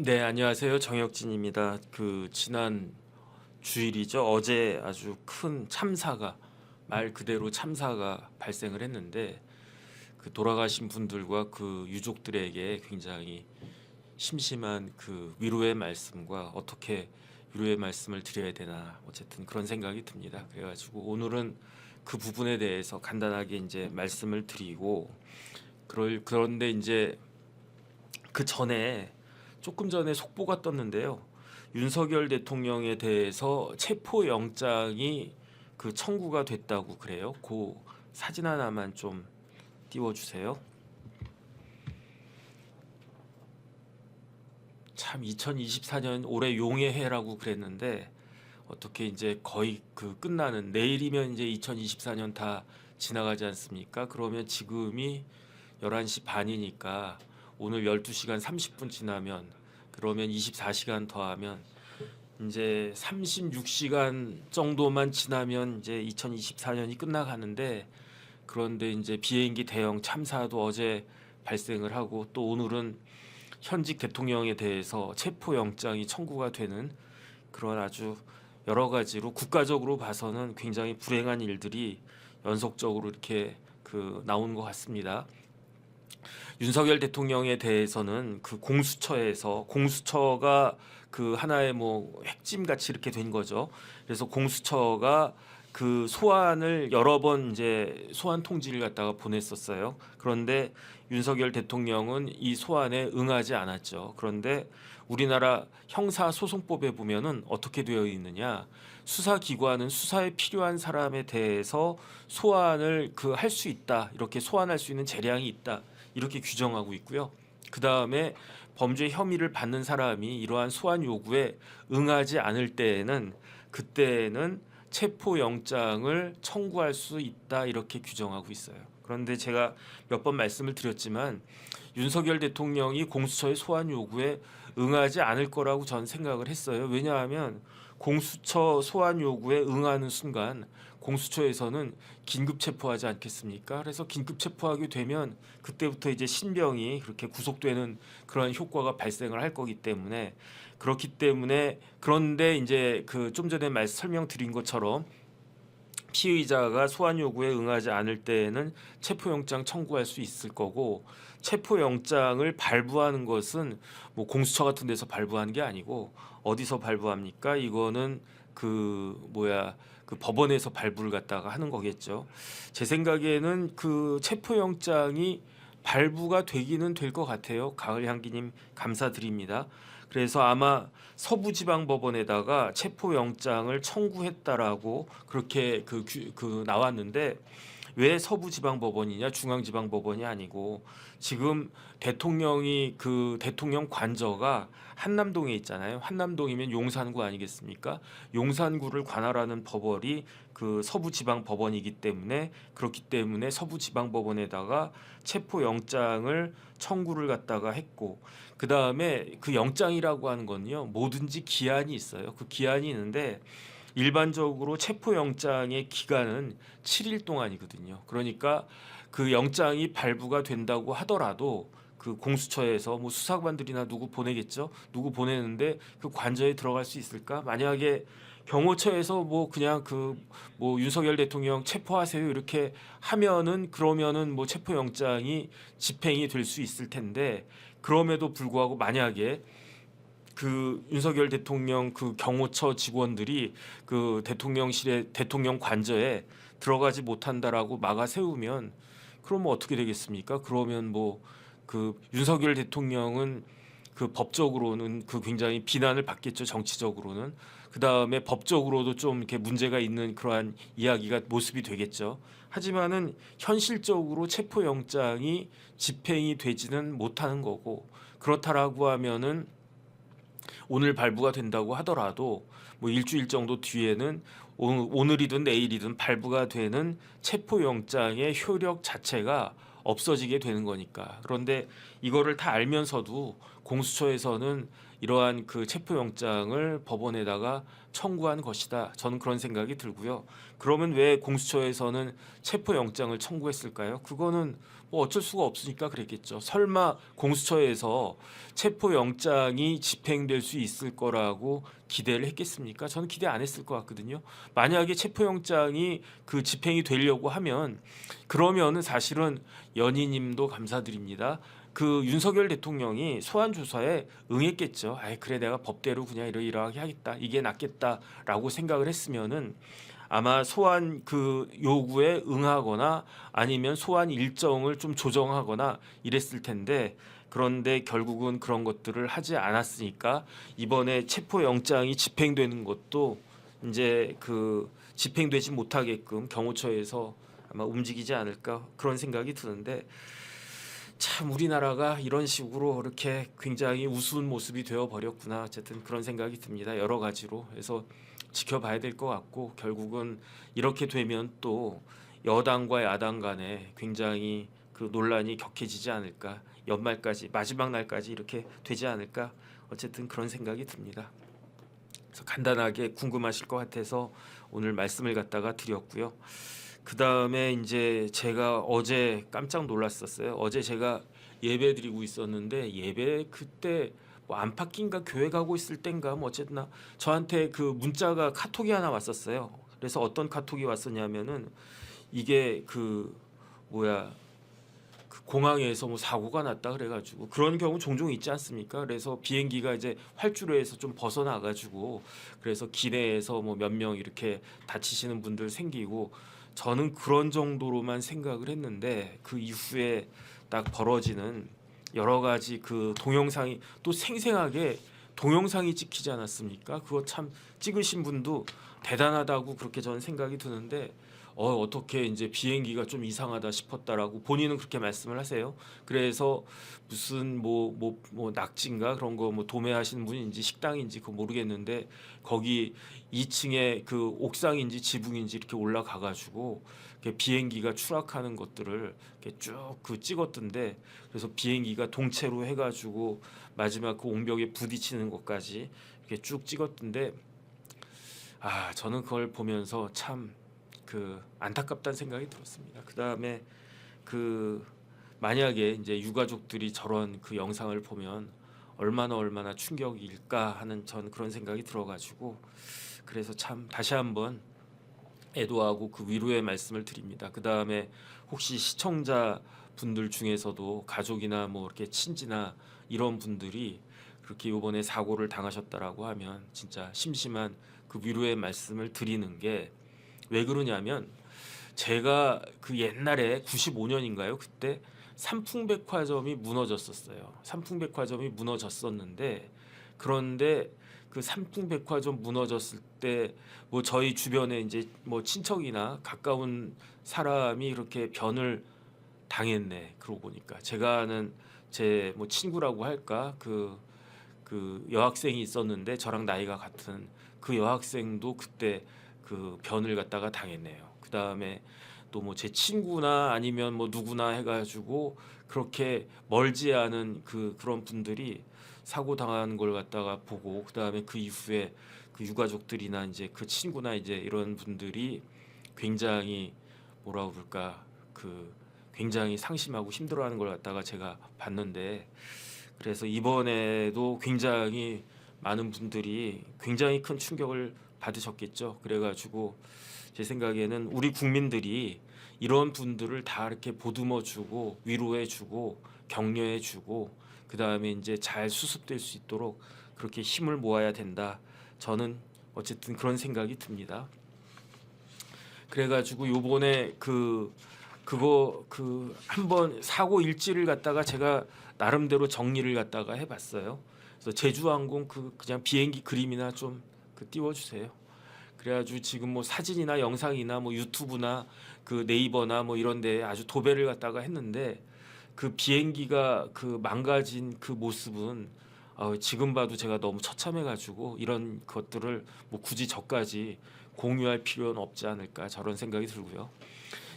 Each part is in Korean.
네, 안녕하세요. 정혁진입니다. 지난 주일이죠. 어제 아주 큰 참사가 말 그대로 참사가 발생을 했는데 돌아가신 분들과 그 유족들에게 굉장히 심심한 위로의 말씀과 어떻게 위로의 말씀을 드려야 되나 어쨌든 그런 생각이 듭니다. 그래가지고 오늘은 그 부분에 대해서 간단하게 이제 말씀을 드리고 그런데 이제 그 전에 조금 전에 속보가 떴는데요. 윤석열 대통령에 대해서 체포 영장이 청구가 됐다고 그래요. 그 사진 하나만 좀 띄워주세요. 참 2024년 올해 용의 해라고 그랬는데 어떻게 이제 거의 끝나는 내일이면 이제 2024년 다 지나가지 않습니까? 그러면 지금이 11시 반이니까 오늘 12시간 30분 지나면 그러면 24시간 더하면 이제 36시간 정도만 지나면 이제 2024년이 끝나가는데 그런데 이제 비행기 대형 참사도 어제 발생을 하고 또 오늘은 현직 대통령에 대해서 체포 영장이 청구가 되는 그런 아주 여러 가지로 국가적으로 봐서는 굉장히 불행한 일들이 연속적으로 이렇게 나오는 것 같습니다. 윤석열 대통령에 대해서는 공수처가 하나의 뭐 핵심 같이 이렇게 된 거죠. 그래서 공수처가 소환을 여러 번 이제 소환 통지를 갖다가 보냈었어요. 그런데 윤석열 대통령은 이 소환에 응하지 않았죠. 그런데 우리나라 형사소송법에 보면은 어떻게 되어 있느냐? 수사기관은 수사에 필요한 사람에 대해서 소환을 할 수 있다. 이렇게 소환할 수 있는 재량이 있다. 이렇게 규정하고 있고요. 그 다음에 범죄 혐의를 받는 사람이 이러한 소환 요구에 응하지 않을 때에는 그때는 체포 영장을 청구할 수 있다 이렇게 규정하고 있어요. 그런데 제가 몇 번 말씀을 드렸지만 윤석열 대통령이 공수처의 소환 요구에 응하지 않을 거라고 저는 생각을 했어요. 왜냐하면 공수처 소환 요구에 응하는 순간 공수처에서는 긴급 체포하지 않겠습니까? 그래서 긴급 체포하게 되면 그때부터 이제 신병이 그렇게 구속되는 그런 효과가 발생을 할 거기 때문에 그렇기 때문에 그런데 이제 좀 전에 설명드린 것처럼 피의자가 소환 요구에 응하지 않을 때에는 체포영장 청구할 수 있을 거고 체포영장을 발부하는 것은 뭐 공수처 같은 데서 발부하는 게 아니고 어디서 발부합니까? 이거는 법원에서 발부를 갖다가 하는 거겠죠. 제 생각에는 체포영장이 발부가 되기는 될 것 같아요. 가을향기님 감사드립니다. 그래서 아마 서부지방법원에다가 체포영장을 청구했다라고 그렇게 나왔는데 왜 서부지방법원이냐 중앙지방법원이 아니고 지금 대통령이 대통령 관저가 한남동에 있잖아요. 한남동이면 용산구 아니겠습니까? 용산구를 관할하는 법원이 서부지방법원이기 때문에 그렇기 때문에 서부지방법원에다가 체포영장을 청구를 갖다가 했고 그 다음에 영장이라고 하는 건요 뭐든지 기한이 있어요. 그 기한이 있는데 일반적으로 체포영장의 기간은 7일 동안이거든요. 그러니까 영장이 발부가 된다고 하더라도 공수처에서 뭐 수사관들이나 누구 보내겠죠. 누구 보내는데 관저에 들어갈 수 있을까? 만약에 경호처에서 뭐 그냥 뭐 윤석열 대통령 체포하세요 이렇게 하면은 그러면은 뭐 체포영장이 집행이 될 수 있을 텐데 그럼에도 불구하고 만약에 윤석열 대통령 경호처 직원들이 대통령실에 대통령 관저에 들어가지 못한다라고 막아 세우면 그러면 어떻게 되겠습니까? 그러면 뭐 윤석열 대통령은 법적으로는 굉장히 비난을 받겠죠. 정치적으로는. 그 다음에 법적으로도 좀 이렇게 문제가 있는 그러한 이야기가 모습이 되겠죠. 하지만은 현실적으로 체포영장이 집행이 되지는 못하는 거고 그렇다라고 하면은 오늘 발부가 된다고 하더라도 뭐 일주일 정도 뒤에는 오늘이든 내일이든 발부가 되는 체포영장의 효력 자체가 없어지게 되는 거니까. 그런데 이거를 다 알면서도 공수처에서는 이러한 그 체포영장을 법원에다가 청구한 것이다. 저는 그런 생각이 들고요. 그러면 왜 공수처에서는 체포영장을 청구했을까요? 그거는 뭐 어쩔 수가 없으니까 그랬겠죠. 설마 공수처에서 체포영장이 집행될 수 있을 거라고 기대를 했겠습니까? 저는 기대 안 했을 것 같거든요. 만약에 체포영장이 그 집행이 되려고 하면 그러면은 사실은 연희님도 감사드립니다. 그 윤석열 대통령이 소환 조사에 응했겠죠. 아이 그래 내가 법대로 그냥 이러이러하게 하겠다. 이게 낫겠다라고 생각을 했으면은 아마 소환 그 요구에 응하거나 아니면 소환 일정을 좀 조정하거나 이랬을 텐데 그런데 결국은 그런 것들을 하지 않았으니까 이번에 체포영장이 집행되는 것도 이제 그 집행되지 못하게끔 경호처에서 아마 움직이지 않을까 그런 생각이 드는데 참 우리나라가 이런 식으로 이렇게 굉장히 우스운 모습이 되어 버렸구나. 어쨌든 그런 생각이 듭니다. 여러 가지로. 그래서 지켜봐야 될 것 같고 결국은 이렇게 되면 또 여당과 야당 간에 굉장히 그 논란이 격해지지 않을까. 연말까지 마지막 날까지 이렇게 되지 않을까. 어쨌든 그런 생각이 듭니다. 그래서 간단하게 궁금하실 것 같아서 오늘 말씀을 갖다가 드렸고요. 그 다음에 이제 제가 어제 깜짝 놀랐었어요. 어제 제가 예배 드리고 있었는데 예배 그때 뭐 안팎인가 교회 가고 있을 땐가 뭐 어쨌든 저한테 그 문자가 카톡이 하나 왔었어요. 그래서 어떤 카톡이 왔었냐면은 이게 그 뭐야 그 공항에서 뭐 사고가 났다 그래가지고 그런 경우 종종 있지 않습니까? 그래서 비행기가 이제 활주로에서 좀 벗어나가지고 그래서 기내에서 뭐 몇 명 이렇게 다치시는 분들 생기고 저는 그런 정도로만 생각을 했는데 그 이후에 딱 벌어지는 여러 가지 그 동영상이 또 생생하게 동영상이 찍히지 않았습니까? 그거 참 찍으신 분도 대단하다고 그렇게 저는 생각이 드는데 어떻게 이제 비행기가 좀 이상하다 싶었다라고 본인은 그렇게 말씀을 하세요. 그래서 무슨 뭐 낙지인가 그런 거 뭐 도매하시는 분인지 식당인지 그거 모르겠는데 거기 2층에 그 옥상인지 지붕인지 이렇게 올라가 가지고 비행기가 추락하는 것들을 이렇게 쭉 그 찍었던데 그래서 비행기가 동체로 해가지고 마지막 그 옹벽에 부딪히는 것까지 이렇게 쭉 찍었던데 저는 그걸 보면서 참 그 안타깝다는 생각이 들었습니다. 그 다음에 그 만약에 이제 유가족들이 저런 그 영상을 보면 얼마나 충격일까 하는 전 그런 생각이 들어가지고 그래서 참 다시 한번 애도하고 그 위로의 말씀을 드립니다. 그 다음에 혹시 시청자 분들 중에서도 가족이나 뭐 이렇게 친지나 이런 분들이 그렇게 이번에 사고를 당하셨다라고 하면 진짜 심심한 그 위로의 말씀을 드리는 게 왜 그러냐면 제가 그 옛날에 95년인가요? 그때 삼풍백화점이 무너졌었어요. 삼풍백화점이 무너졌었는데 그런데 그 삼풍백화점 무너졌을 때 뭐 저희 주변에 이제 뭐 친척이나 가까운 사람이 이렇게 변을 당했네. 그러고 보니까 제가 아는 제 뭐 친구라고 할까 그 여학생이 있었는데 저랑 나이가 같은 그 여학생도 그때 그 변을 갖다가 당했네요. 그 다음에 또 뭐 제 친구나 아니면 뭐 누구나 해가지고 그렇게 멀지 않은 그런 분들이 사고 당한 걸 갖다가 보고 그 다음에 그 이후에 그 유가족들이나 이제 그 친구나 이제 이런 분들이 굉장히 뭐라고 그럴까 그 굉장히 상심하고 힘들어하는 걸 갖다가 제가 봤는데 그래서 이번에도 굉장히 많은 분들이 굉장히 큰 충격을 받으셨겠죠. 그래가지고 제 생각에는 우리 국민들이 이런 분들을 다 이렇게 보듬어주고 위로해주고 격려해주고 그 다음에 이제 잘 수습될 수 있도록 그렇게 힘을 모아야 된다. 저는 어쨌든 그런 생각이 듭니다. 그래가지고 요번에 그거 그 한번 사고 일지를 갖다가 제가 나름대로 정리를 갖다가 해봤어요. 그래서 제주항공 그냥 비행기 그림이나 좀 띄워주세요. 그래가지고 지금 뭐 사진이나 영상이나 뭐 유튜브나 그 네이버나 뭐 이런데 아주 도배를 갖다가 했는데 그 비행기가 그 망가진 그 모습은 지금 봐도 제가 너무 처참해가지고 이런 것들을 뭐 굳이 저까지 공유할 필요는 없지 않을까 저런 생각이 들고요.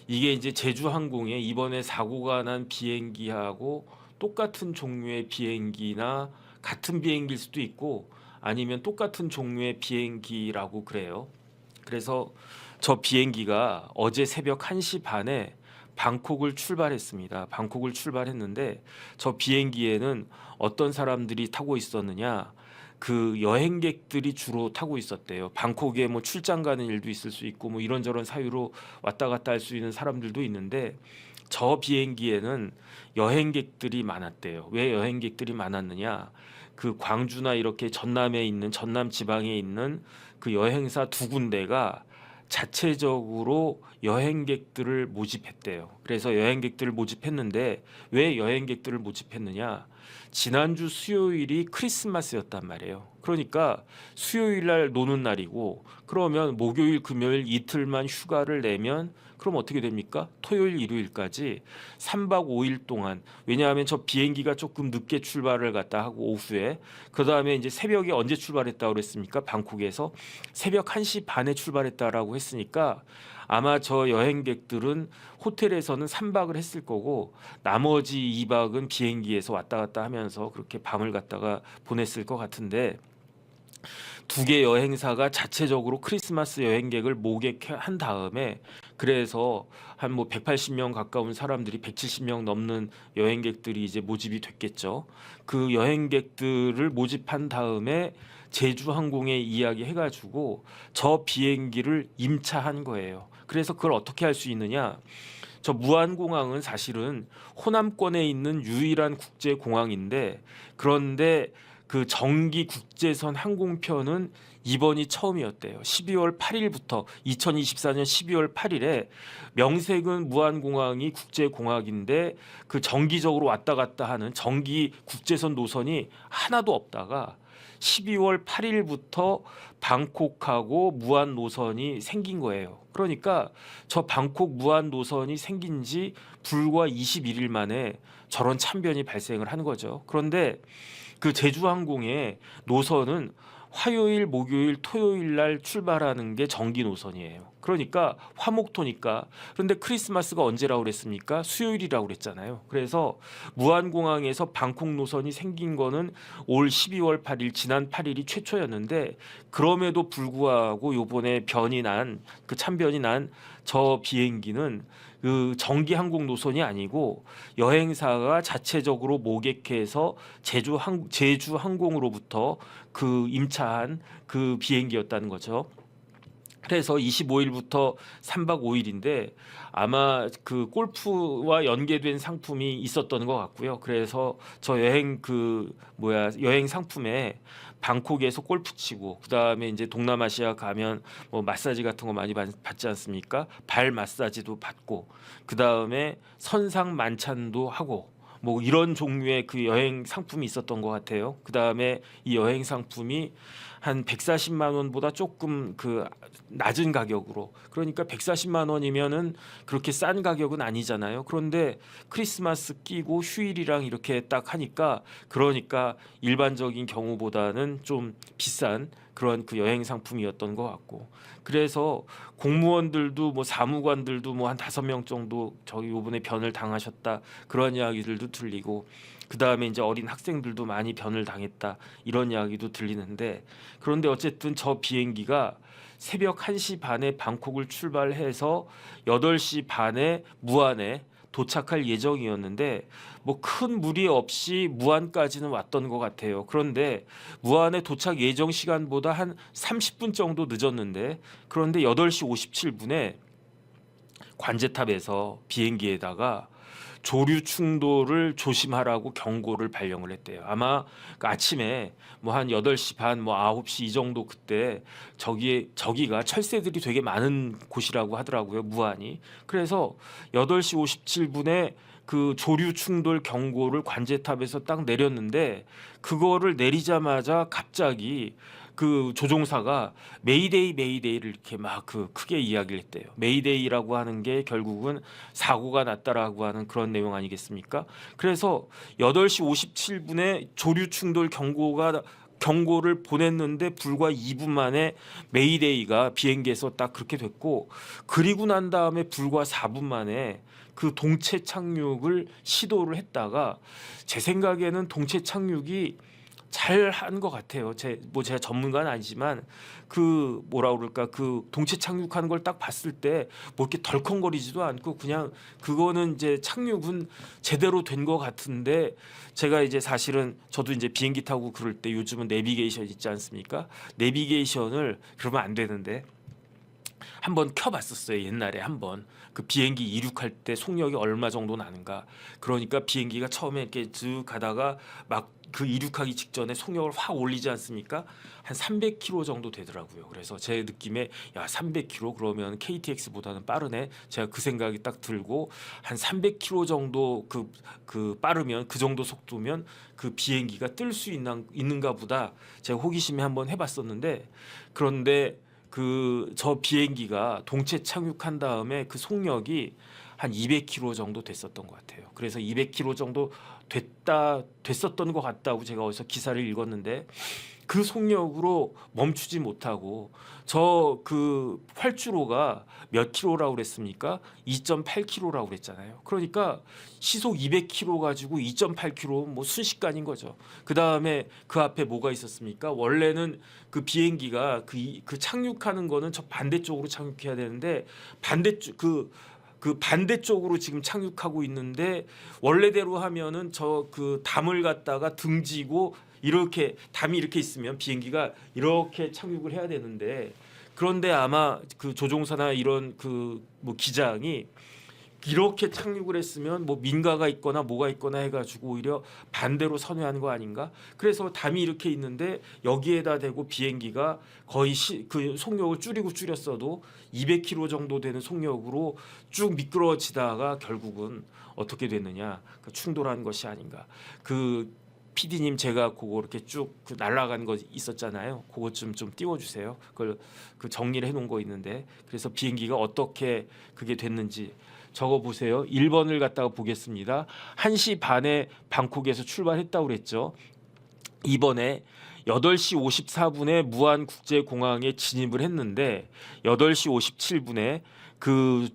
이게 이제 제주항공에 이번에 사고가 난 비행기하고 똑같은 종류의 비행기나 같은 비행기일 수도 있고 아니면 똑같은 종류의 비행기라고 그래요. 그래서 저 비행기가 어제 새벽 1시 반에 방콕을 출발했습니다. 방콕을 출발했는데 저 비행기에는 어떤 사람들이 타고 있었느냐? 그 여행객들이 주로 타고 있었대요. 방콕에 뭐 출장 가는 일도 있을 수 있고 뭐 이런저런 사유로 왔다 갔다 할 수 있는 사람들도 있는데 저 비행기에는 여행객들이 많았대요. 왜 여행객들이 많았느냐? 그 광주나 이렇게 전남에 있는 전남 지방에 있는 그 여행사 두 군데가 자체적으로 여행객들을 모집했대요. 그래서 여행객들을 모집했는데 왜 여행객들을 모집했느냐? 지난주 수요일이 크리스마스였단 말이에요. 그러니까 수요일 날 노는 날이고 그러면 목요일 금요일 이틀만 휴가를 내면 그럼 어떻게 됩니까? 토요일 일요일까지 3박 5일 동안 왜냐하면 저 비행기가 조금 늦게 출발을 갔다 하고 오후에 그다음에 이제 새벽에 언제 출발했다고 그랬습니까? 방콕에서 새벽 1시 반에 출발했다라고 했으니까 아마 저 여행객들은 호텔에서는 3박을 했을 거고 나머지 2박은 비행기에서 왔다 갔다 하면서 그렇게 밤을 갖다가 보냈을 것 같은데 두 개 여행사가 자체적으로 크리스마스 여행객을 모객한 다음에 그래서 한 뭐 180명 가까운 사람들이 170명 넘는 여행객들이 이제 모집이 됐겠죠. 그 여행객들을 모집한 다음에 제주항공에 이야기해가지고 저 비행기를 임차한 거예요. 그래서 그걸 어떻게 할 수 있느냐? 저 무안공항은 사실은 호남권에 있는 유일한 국제공항인데 그런데 그 정기 국제선 항공편은 이번이 처음이었대요. 12월 8일부터 2024년 12월 8일에 명색은 무안공항이 국제공항인데 그 정기적으로 왔다 갔다 하는 정기 국제선 노선이 하나도 없다가 12월 8일부터 방콕하고 무안 노선이 생긴 거예요. 그러니까 저 방콕 무안 노선이 생긴 지 불과 21일 만에 저런 참변이 발생을 한 거죠. 그런데 그 제주항공의 노선은 화요일, 목요일, 토요일 날 출발하는 게 정기 노선이에요. 그러니까 화목토니까. 그런데 크리스마스가 언제라고 그랬습니까? 수요일이라고 그랬잖아요. 그래서 무안공항에서 방콕 노선이 생긴 거는 올 12월 8일 지난 8일이 최초였는데 그럼에도 불구하고 요번에 변이 난 그 참변이 난 저 비행기는 그 정기 항공 노선이 아니고 여행사가 자체적으로 모객해서 제주항공으로부터 그 임차한 그 비행기였다는 거죠. 그래서 25일부터 3박 5일인데 아마 그 골프와 연계된 상품이 있었던 것 같고요. 그래서 저 여행 상품에 방콕에서 골프 치고 그다음에 이제 동남아시아 가면 뭐 마사지 같은 거 많이 받지 않습니까? 발 마사지도 받고 그다음에 선상 만찬도 하고 뭐 이런 종류의 그 여행 상품이 있었던 것 같아요. 그다음에 이 여행 상품이 한 140만 원보다 조금 그 낮은 가격으로 그러니까 140만 원이면은 그렇게 싼 가격은 아니잖아요. 그런데 크리스마스 끼고 휴일이랑 이렇게 딱 하니까 그러니까 일반적인 경우보다는 좀 비싼 그런 그 여행 상품이었던 것 같고 그래서 공무원들도 뭐 사무관들도 뭐 한 5명 정도 저기 요번에 변을 당하셨다 그런 이야기들도 들리고 그 다음에 이제 어린 학생들도 많이 변을 당했다 이런 이야기도 들리는데 그런데 어쨌든 저 비행기가 새벽 1시 반에 방콕을 출발해서 8시 반에 무안에 도착할 예정이었는데 뭐 큰 무리 없이 무안까지는 왔던 것 같아요. 그런데 무안에 도착 예정 시간보다 한 30분 정도 늦었는데 그런데 8시 57분에 관제탑에서 비행기에다가 조류 충돌을 조심하라고 경고를 발령을 했대요. 아마 그 아침에 뭐 한 8시 반, 뭐 9시 이 정도 그때 저기가 철새들이 되게 많은 곳이라고 하더라고요. 무안이. 그래서 8시 57분에 그 조류 충돌 경고를 관제탑에서 딱 내렸는데 그거를 내리자마자 갑자기 그 조종사가 메이데이를 이렇게 막 그 크게 이야기를 했대요. 메이데이라고 하는 게 결국은 사고가 났다라고 하는 그런 내용 아니겠습니까? 그래서 8시 57분에 조류 충돌 경고를 보냈는데 불과 2분 만에 메이데이가 비행기에서 딱 그렇게 됐고 그리고 난 다음에 불과 4분 만에 그 동체 착륙을 시도를 했다가 제 생각에는 동체 착륙이 잘 한 것 같아요. 제가 전문가는 아니지만 그 뭐라 그럴까 그 동체 착륙하는 걸 딱 봤을 때 뭐 이렇게 덜컹거리지도 않고 그냥 그거는 이제 착륙은 제대로 된 것 같은데 제가 이제 사실은 저도 이제 비행기 타고 그럴 때 요즘은 내비게이션 있지 않습니까? 내비게이션을 그러면 안 되는데 한번 켜봤었어요. 옛날에 한번 그 비행기 이륙할 때 속력이 얼마 정도 나는가. 그러니까 비행기가 처음에 이렇게 쭉 가다가 막 그 이륙하기 직전에 속력을 확 올리지 않습니까? 한 300km 정도 되더라고요. 그래서 제 느낌에 야 300km 그러면 KTX보다는 빠르네. 제가 그 생각이 딱 들고 한 300km 정도 그 빠르면 그 정도 속도면 그 비행기가 뜰 수 있는가 보다. 제가 호기심에 한번 해봤었는데 그런데 그 저 비행기가 동체 착륙한 다음에 그 속력이 한 200km 정도 됐었던 것 같아요. 그래서 200km 정도 됐었던 것 같다고 제가 어디서 기사를 읽었는데 그 속력으로 멈추지 못하고 저 그 활주로가 몇 킬로라고 그랬습니까? 2.8킬로라고 그랬잖아요. 그러니까 시속 200킬로 가지고 2.8킬로 뭐 순식간인 거죠. 그 다음에 그 앞에 뭐가 있었습니까? 원래는 그 비행기가 그 착륙하는 거는 저 반대쪽으로 착륙해야 되는데 반대쪽 그 반대쪽으로 지금 착륙하고 있는데 원래대로 하면은 저 그 담을 갖다가 등지고 이렇게 담이 이렇게 있으면 비행기가 이렇게 착륙을 해야 되는데 그런데 아마 그 조종사나 이런 그 뭐 기장이 이렇게 착륙을 했으면 뭐 민가가 있거나 뭐가 있거나 해가지고 오히려 반대로 선회하는 거 아닌가? 그래서 담이 이렇게 있는데 여기에다 대고 비행기가 거의 그 속력을 줄였어도 200km 정도 되는 속력으로 쭉 미끄러지다가 결국은 어떻게 됐느냐? 그 충돌한 것이 아닌가? 그 PD님 제가 그거 이렇게 쭉 날아간 거 있었잖아요. 그것 좀 띄워주세요. 그걸 그 정리를 해놓은 거 있는데 그래서 비행기가 어떻게 그게 됐는지 적어 보세요. 1번을 갖다가 보겠습니다. 1시 반에 방콕에서 출발했다고 그랬죠. 2번에 8시 54분에 무안 국제공항에 진입을 했는데 8시 57분에 그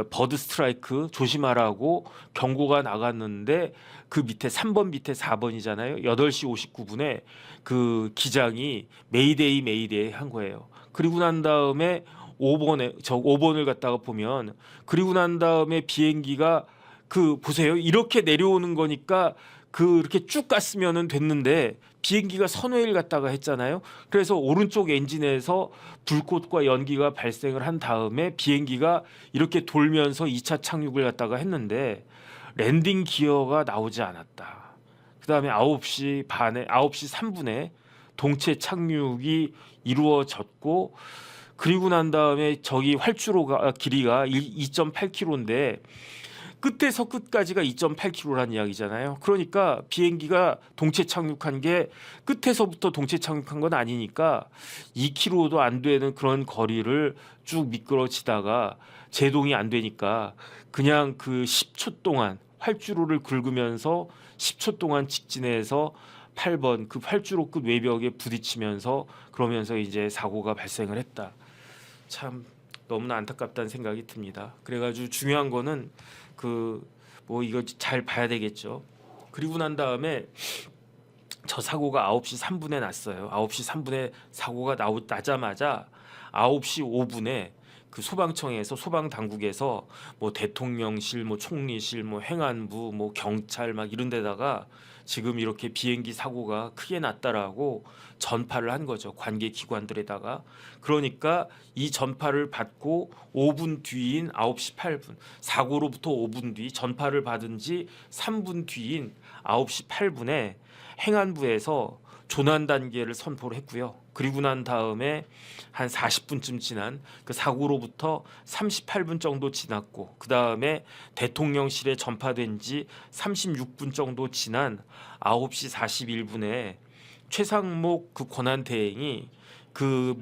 버드 스트라이크 조심하라고 경고가 나갔는데 그 밑에 3번 밑에 4번이잖아요. 8시 59분에 그 기장이 메이데이 한 거예요. 그리고 난 다음에 5번을 갖다가 보면 그리고 난 다음에 비행기가 그 보세요. 이렇게 내려오는 거니까 그렇게 쭉 갔으면은 됐는데 비행기가 선회를 갖다가 했잖아요. 그래서 오른쪽 엔진에서 불꽃과 연기가 발생을 한 다음에 비행기가 이렇게 돌면서 2차 착륙을 갖다가 했는데 랜딩 기어가 나오지 않았다. 그다음에 9시 3분에 동체 착륙이 이루어졌고 그리고 난 다음에 저기 활주로가 길이가 2.8km인데 끝에서 끝까지가 2.8km라는 이야기잖아요. 그러니까 비행기가 동체 착륙한 게 끝에서부터 동체 착륙한 건 아니니까 2km도 안 되는 그런 거리를 쭉 미끄러지다가 제동이 안 되니까 그냥 그 10초 동안 활주로를 긁으면서 10초 동안 직진해서 8번 그 활주로 끝 외벽에 부딪히면서 그러면서 이제 사고가 발생을 했다. 참 너무나 안타깝다는 생각이 듭니다. 그래가지고 중요한 거는 그 뭐 이거 잘 봐야 되겠죠. 그리고 난 다음에 저 사고가 9시 3분에 났어요. 9시 3분에 사고가 나자마자 9시 5분에 그 소방청에서 소방 당국에서 뭐 대통령실, 뭐 총리실, 뭐 행안부, 뭐 경찰 막 이런 데다가 지금 이렇게 비행기 사고가 크게 났다라고 전파를 한 거죠. 관계 기관들에다가. 그러니까 이 전파를 받고 5분 뒤인 9시 8분, 사고로부터 5분 뒤 전파를 받은 지 3분 뒤인 9시 8분에 행안부에서 조난 단계를 선포를 했고요. 그리고 난 다음에 한 40분쯤 지난 그 사고로부터 38분 정도 지났고 그 다음에 대통령실에 전파된 지 36분 정도 지난 9시 41분에 최상목 그 권한대행이 그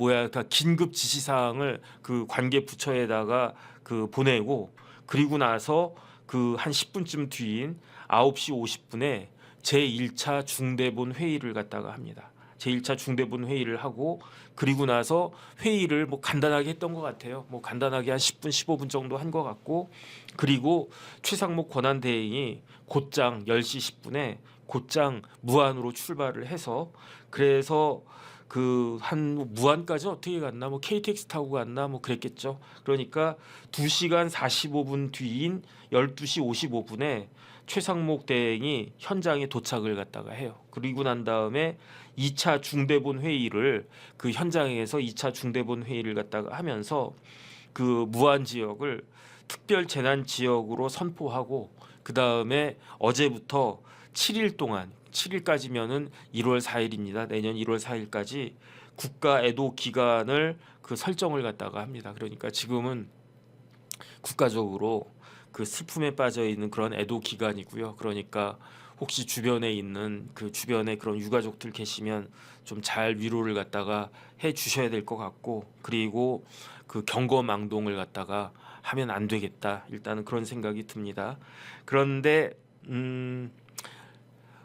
긴급 지시사항을 그 관계 부처에다가 그 보내고 그리고 나서 그 한 10분쯤 뒤인 9시 50분에 제1차 중대본 회의를 갖다가 합니다. 제1차 중대본 회의를 하고 그리고 나서 회의를 뭐 간단하게 했던 것 같아요. 뭐 간단하게 한 10분 15분 정도 한 것 같고 그리고 최상목 권한대행이 곧장 10시 10분에 곧장 무안으로 출발을 해서 그래서 그 한 무안까지 어떻게 갔나 뭐 KTX 타고 갔나 뭐 그랬겠죠. 그러니까 2시간 45분 뒤인 12시 55분에 최상목 대행이 현장에 도착을 갖다가 해요. 그리고 난 다음에 2차 중대본 회의를 그 현장에서 2차 중대본 회의를 갖다가 하면서 그 무안 지역을 특별 재난 지역으로 선포하고 그 다음에 어제부터 7일 동안 7일까지면은 1월 4일입니다. 내년 1월 4일까지 국가 애도 기간을 그 설정을 갖다가 합니다. 그러니까 지금은 국가적으로 그 슬픔에 빠져 있는 그런 애도 기간이고요. 그러니까 혹시 주변에 있는 그 주변에 그런 유가족들 계시면 좀 잘 위로를 갖다가 해 주셔야 될 것 같고 그리고 그 경거망동을 갖다가 하면 안 되겠다. 일단은 그런 생각이 듭니다. 그런데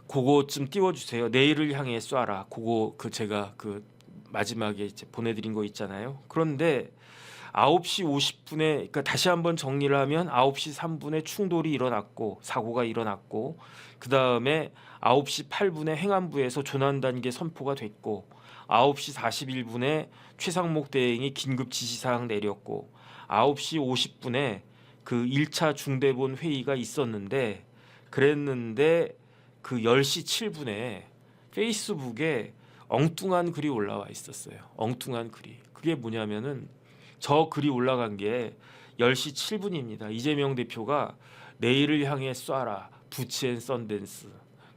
그거 좀 띄워주세요. 내일을 향해 쏴라. 그거 그 제가 그 마지막에 이제 보내드린 거 있잖아요. 그런데 9시 50분에 그러니까 다시 한번 정리를 하면 9시 3분에 충돌이 일어났고 사고가 일어났고 그 다음에 9시 8분에 행안부에서 조난 단계 선포가 됐고 9시 41분에 최상목 대행이 긴급 지시사항 내렸고 9시 50분에 그 1차 중대본 회의가 있었는데 그랬는데 그 10시 7분에 페이스북에 엉뚱한 글이 올라와 있었어요. 엉뚱한 글이. 그게 뭐냐면은 저 글이 올라간 게 10시 7분입니다. 이재명 대표가 내일을 향해 쏴라. 부치 앤 썬댄스.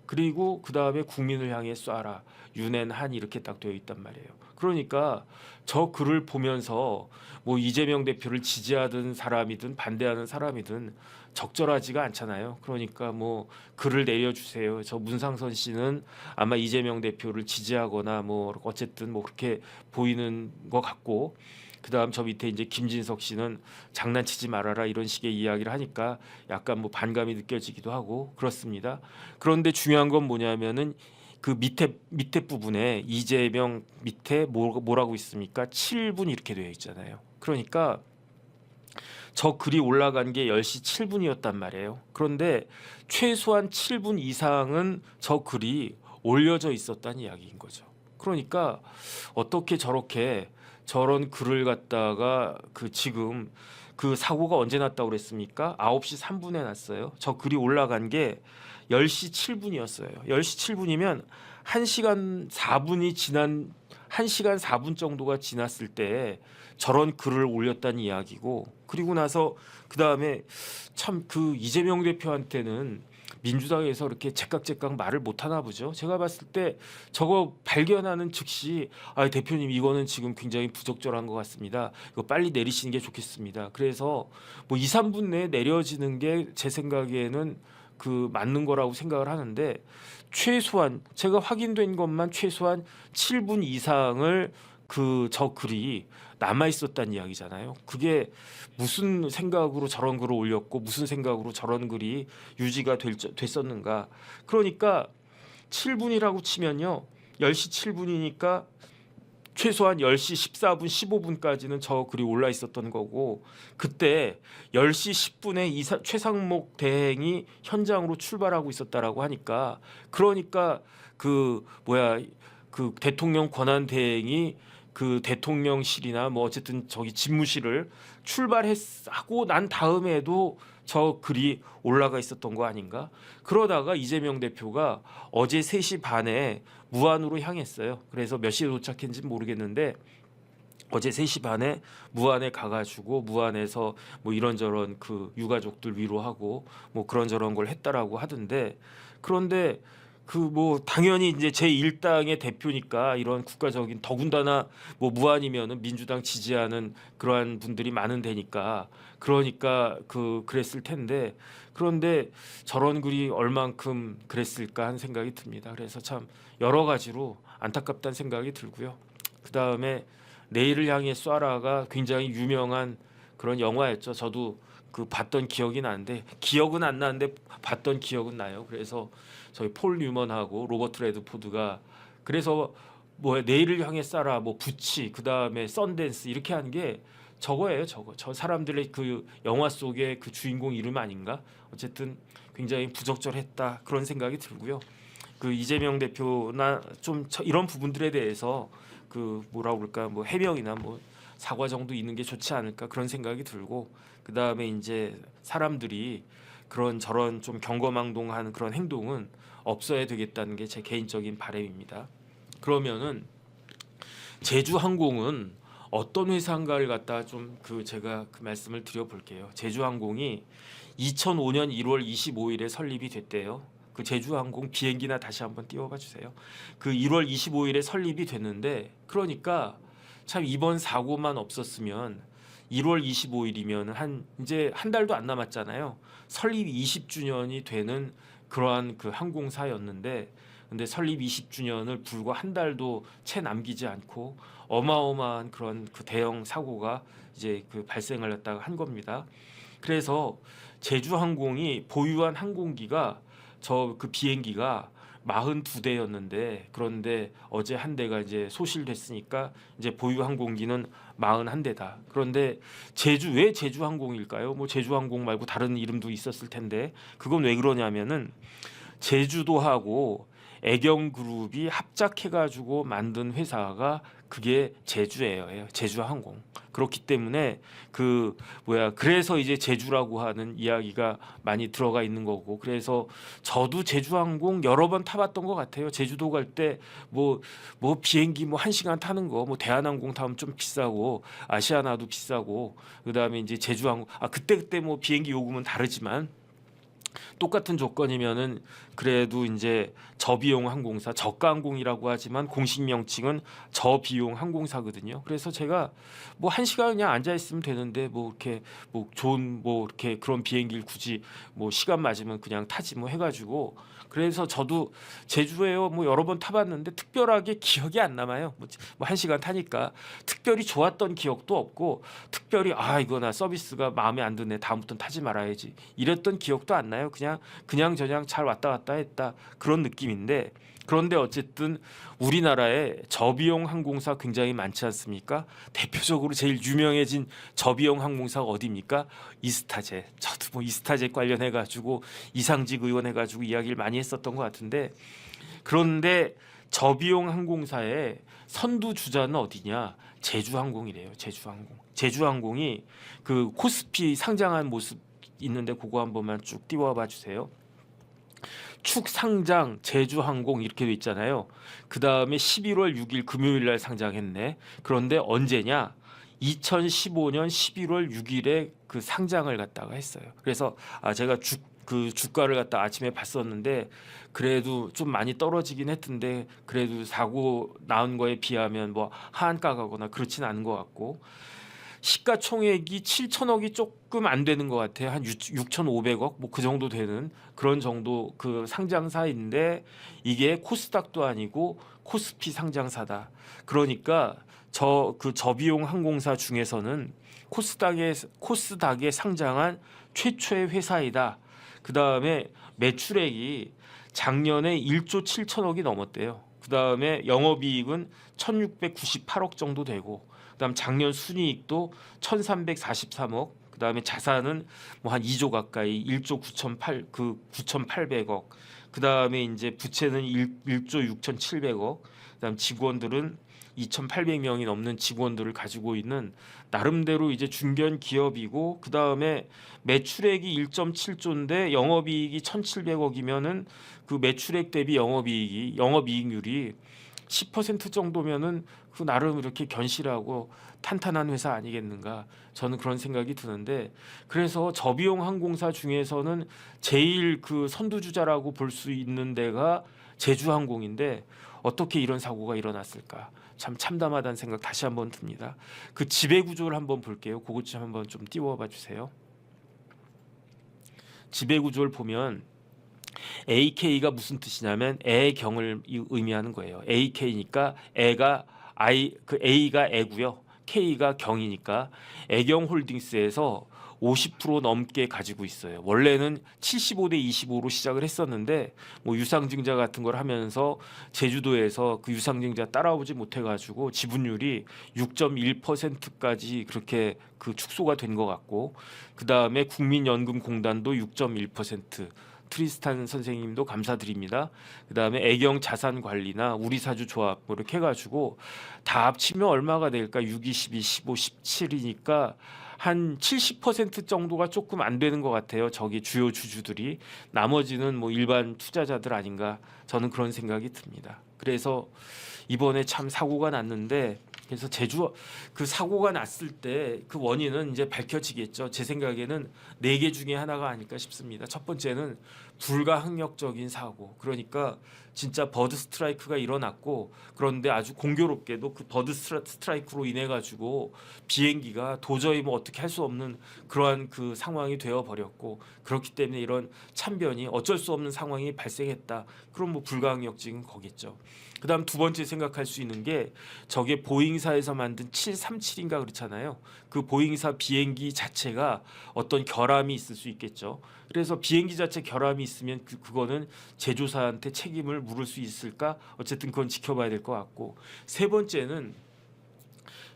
그리고 그 다음에 국민을 향해 쏴라. 윤앤한 이렇게 딱 되어 있단 말이에요. 그러니까 저 글을 보면서 뭐 이재명 대표를 지지하던 사람이든 반대하는 사람이든 적절하지가 않잖아요. 그러니까 뭐 글을 내려주세요. 저 문상선 씨는 아마 이재명 대표를 지지하거나 뭐 어쨌든 뭐 그렇게 보이는 것 같고 그다음 저 밑에 이제 김진석 씨는 장난치지 말아라 이런 식의 이야기를 하니까 약간 뭐 반감이 느껴지기도 하고 그렇습니다. 그런데 중요한 건 뭐냐면은 그 밑에 부분에 이재명 밑에 뭐라고 있습니까? 7분 이렇게 되어 있잖아요. 그러니까 저 글이 올라간 게 10시 7분이었단 말이에요. 그런데 최소한 7분 이상은 저 글이 올려져 있었다는 이야기인 거죠. 그러니까 어떻게 저렇게 저런 글을 갖다가 그 지금 그 사고가 언제 났다고 그랬습니까? 9시 3분에 났어요. 저 글이 올라간 게 10시 7분이었어요. 10시 7분이면 1시간 4분이 지난 1시간 4분 정도가 지났을 때 저런 글을 올렸다는 이야기고 그리고 나서 그다음에 참 그 이재명 대표한테는 민주당에서 이렇게 제깍제깍 말을 못 하나 보죠. 제가 봤을 때 저거 발견하는 즉시 아 대표님 이거는 지금 굉장히 부적절한 것 같습니다. 이거 빨리 내리시는 게 좋겠습니다. 그래서 뭐 2, 3분 내에 내려지는 게 제 생각에는 그 맞는 거라고 생각을 하는데 최소한 제가 확인된 것만 최소한 7분 이상을 그 저 글이 남아 있었다는 이야기잖아요. 그게 무슨 생각으로 저런 글을 올렸고 무슨 생각으로 저런 글이 유지가 됐었는가. 그러니까 7분이라고 치면요. 10시 7분이니까 최소한 10시 14분 15분까지는 저 글이 올라 있었던 거고 그때 10시 10분에 최상목 대행이 현장으로 출발하고 있었다라고 하니까 그러니까 그 뭐야 그 대통령 권한 대행이 그 대통령실이나 뭐 어쨌든 저기 집무실을 출발하고 난 다음에도 저 글이 올라가 있었던 거 아닌가? 그러다가 이재명 대표가 어제 3시 반에 무안으로 향했어요. 그래서 몇 시에 도착했는지 모르겠는데 어제 3시 반에 무안에 가가지고 무안에서 뭐 이런저런 그 유가족들 위로하고 뭐 그런저런 걸 했다라고 하던데 그런데 그 뭐 당연히 이제 제1당의 대표니까 이런 국가적인 더군다나 뭐 무안이면은 민주당 지지하는 그러한 분들이 많은 데니까 그러니까 그랬을 텐데 그런데 저런 글이 얼만큼 그랬을까 하는 생각이 듭니다. 그래서 참 여러 가지로 안타깝다는 생각이 들고요. 그 다음에 내일을 향해 쏴라가 굉장히 유명한 그런 영화였죠. 저도 그 봤던 기억이 나는데 기억은 안 나는데 봤던 기억은 나요. 그래서 저희 폴 뉴먼하고 로버트 레드포드가 그래서 뭐 내일을 향해 쏴라 뭐 부치 그 다음에 썬댄스 이렇게 한 게 저거예요. 저 사람들의 그 영화 속의 그 주인공 이름 아닌가? 어쨌든 굉장히 부적절했다 그런 생각이 들고요. 그 이재명 대표나 좀 이런 부분들에 대해서 그 뭐라 그럴까 뭐 해명이나 뭐 사과 정도 있는 게 좋지 않을까 그런 생각이 들고 그 다음에 이제 사람들이 그런 저런 좀 경거망동한 그런 행동은 없어야 되겠다는 게 제 개인적인 바람입니다. 그러면은 제주항공은 어떤 회사인가를 갖다 좀 그 제가 그 말씀을 드려볼게요. 제주항공이 2005년 1월 25일에 설립이 됐대요. 그 제주항공 비행기나 다시 한번 띄워봐 주세요. 그 1월 25일에 설립이 됐는데 그러니까 참 이번 사고만 없었으면 1월 25일이면 한 이제 한 달도 안 남았잖아요. 설립 20주년이 되는 그러한 그 항공사였는데 근데 설립 20주년을 불과 한 달도 채 남기지 않고 어마어마한 그런 그 대형 사고가 이제 그 발생을 했다가 한 겁니다. 그래서 제주항공이 보유한 항공기가 저 그 비행기가 42대였는데 그런데 어제 한 대가 이제 소실됐으니까 이제 보유 항공기는 41대다. 그런데 왜 제주항공일까요? 뭐 제주항공 말고 다른 이름도 있었을 텐데 그건 왜 그러냐면은 제주도하고 애경그룹이 합작해가지고 만든 회사가 그게 제주에어예요. 제주항공. 그렇기 때문에 그 그래서 이제 제주라고 하는 이야기가 많이 들어가 있는 거고 그래서 저도 제주항공 여러 번 타봤던 것 같아요. 제주도 갈 때 뭐 비행기 뭐 1시간 타는 거 뭐 대한항공 타면 좀 비싸고 아시아나도 비싸고 그다음에 이제 제주항공 그때 뭐 비행기 요금은 다르지만 똑같은 조건이면은 그래도 이제 저비용 항공사 저가항공이라고 하지만 공식 명칭은 저비용 항공사거든요. 그래서 제가 뭐 1시간 그냥 앉아 있으면 되는데 뭐 이렇게 뭐 좋은 뭐 이렇게 그런 비행기를 굳이 뭐 시간 맞으면 그냥 타지 뭐 해가지고 그래서 저도 제주에요 뭐 여러 번 타봤는데 특별하게 기억이 안 남아요. 뭐 1시간 타니까 특별히 좋았던 기억도 없고 특별히 이거 나 서비스가 마음에 안 드네 다음부터는 타지 말아야지 이랬던 기억도 안 나요. 그냥 저냥 잘 왔다 갔다 했다 그런 느낌인데 그런데 어쨌든 우리나라에 저비용 항공사 굉장히 많지 않습니까? 대표적으로 제일 유명해진 저비용 항공사가 어디입니까? 이스타젯. 저도 뭐 이스타젯 관련해 가지고 이상직 의원 해가지고 이야기를 많이 했었던 것 같은데 그런데 저비용 항공사의 선두 주자는 어디냐? 제주항공이래요. 제주항공이 그 코스피 상장한 모습 있는데 그거 한 번만 쭉 띄워봐 주세요. 축 상장 제주항공 이렇게 돼 있잖아요. 그 다음에 11월 6일 금요일 날 상장했네. 그런데 언제냐? 2015년 11월 6일에 그 상장을 갖다가 했어요. 그래서 제가 그 주가를 갖다 아침에 봤었는데 그래도 좀 많이 떨어지긴 했던데 그래도 사고 나온 거에 비하면 뭐 하한가 가거나 그렇진 않은 것 같고 시가총액이 7천억이 조금 안 되는 것 같아요. 한 6,500억 뭐 그 정도 되는 그런 정도 그 상장사인데 이게 코스닥도 아니고 코스피 상장사다. 그러니까 그 저비용 항공사 중에서는 코스닥에 상장한 최초의 회사이다. 그 다음에 매출액이 작년에 1조 7천억이 넘었대요. 그 다음에 영업이익은 1,698억 정도 되고 그다음 작년 순이익도 1,343억. 그다음에 자산은 뭐 한 2조 가까이 1조 9,800억. 그다음에 이제 부채는 1조 6,700억. 그다음 직원들은 2,800명이 넘는 직원들을 가지고 있는 나름대로 이제 중견 기업이고 그다음에 매출액이 1.7조인데 영업이익이 1,700억이면은 그 매출액 대비 영업이익률이 10% 정도면은 그 나름 이렇게 견실하고 탄탄한 회사 아니겠는가 저는 그런 생각이 드는데 그래서 저비용 항공사 중에서는 제일 그 선두주자라고 볼 수 있는 데가 제주항공인데 어떻게 이런 사고가 일어났을까 참 참담하다는 생각 다시 한번 듭니다. 그 지배 구조를 한번 볼게요. 그것 좀 한번 좀 띄워봐 주세요. 지배 구조를 보면 AK가 무슨 뜻이냐면 애경을 의미하는 거예요. AK니까 A가 애고요. K가 경이니까 애경홀딩스에서 50% 넘게 가지고 있어요. 원래는 75대 25로 시작을 했었는데 뭐 유상증자 같은 걸 하면서 제주도에서 그 유상증자 따라오지 못해가지고 지분율이 6.1%까지 그렇게 그 축소가 된 것 같고 그 다음에 국민연금공단도 6.1% 트리스탄 선생님도 감사드립니다. 그다음에 애경 자산관리나 우리사주조합 뭐 이렇게 해가지고 다 합치면 얼마가 될까? 6, 22, 15, 17이니까 한 70% 정도가 조금 안 되는 것 같아요. 저기 주요 주주들이. 나머지는 뭐 일반 투자자들 아닌가, 저는 그런 생각이 듭니다. 그래서 이번에 참 사고가 났는데, 그래서 제주 그 사고가 났을 때 그 원인은 이제 밝혀지겠죠. 제 생각에는 4개 중에 하나가 아닐까 싶습니다. 첫 번째는 불가항력적인 사고. 그러니까 진짜 버드 스트라이크가 일어났고, 그런데 아주 공교롭게도 그 버드 스트라이크로 인해 가지고 비행기가 도저히 뭐 어떻게 할 수 없는 그러한 그 상황이 되어 버렸고, 그렇기 때문에 이런 참변이 어쩔 수 없는 상황이 발생했다. 그럼 뭐 불가항력적인 거겠죠. 그다음 두 번째 생각할 수 있는 게, 저게 보잉사에서 만든 737인가 그렇잖아요. 그 보잉사 비행기 자체가 어떤 결함이 있을 수 있겠죠. 그래서 비행기 자체 결함이 있으면 그거는 제조사한테 책임을 물을 수 있을까? 어쨌든 그건 지켜봐야 될 것 같고, 세 번째는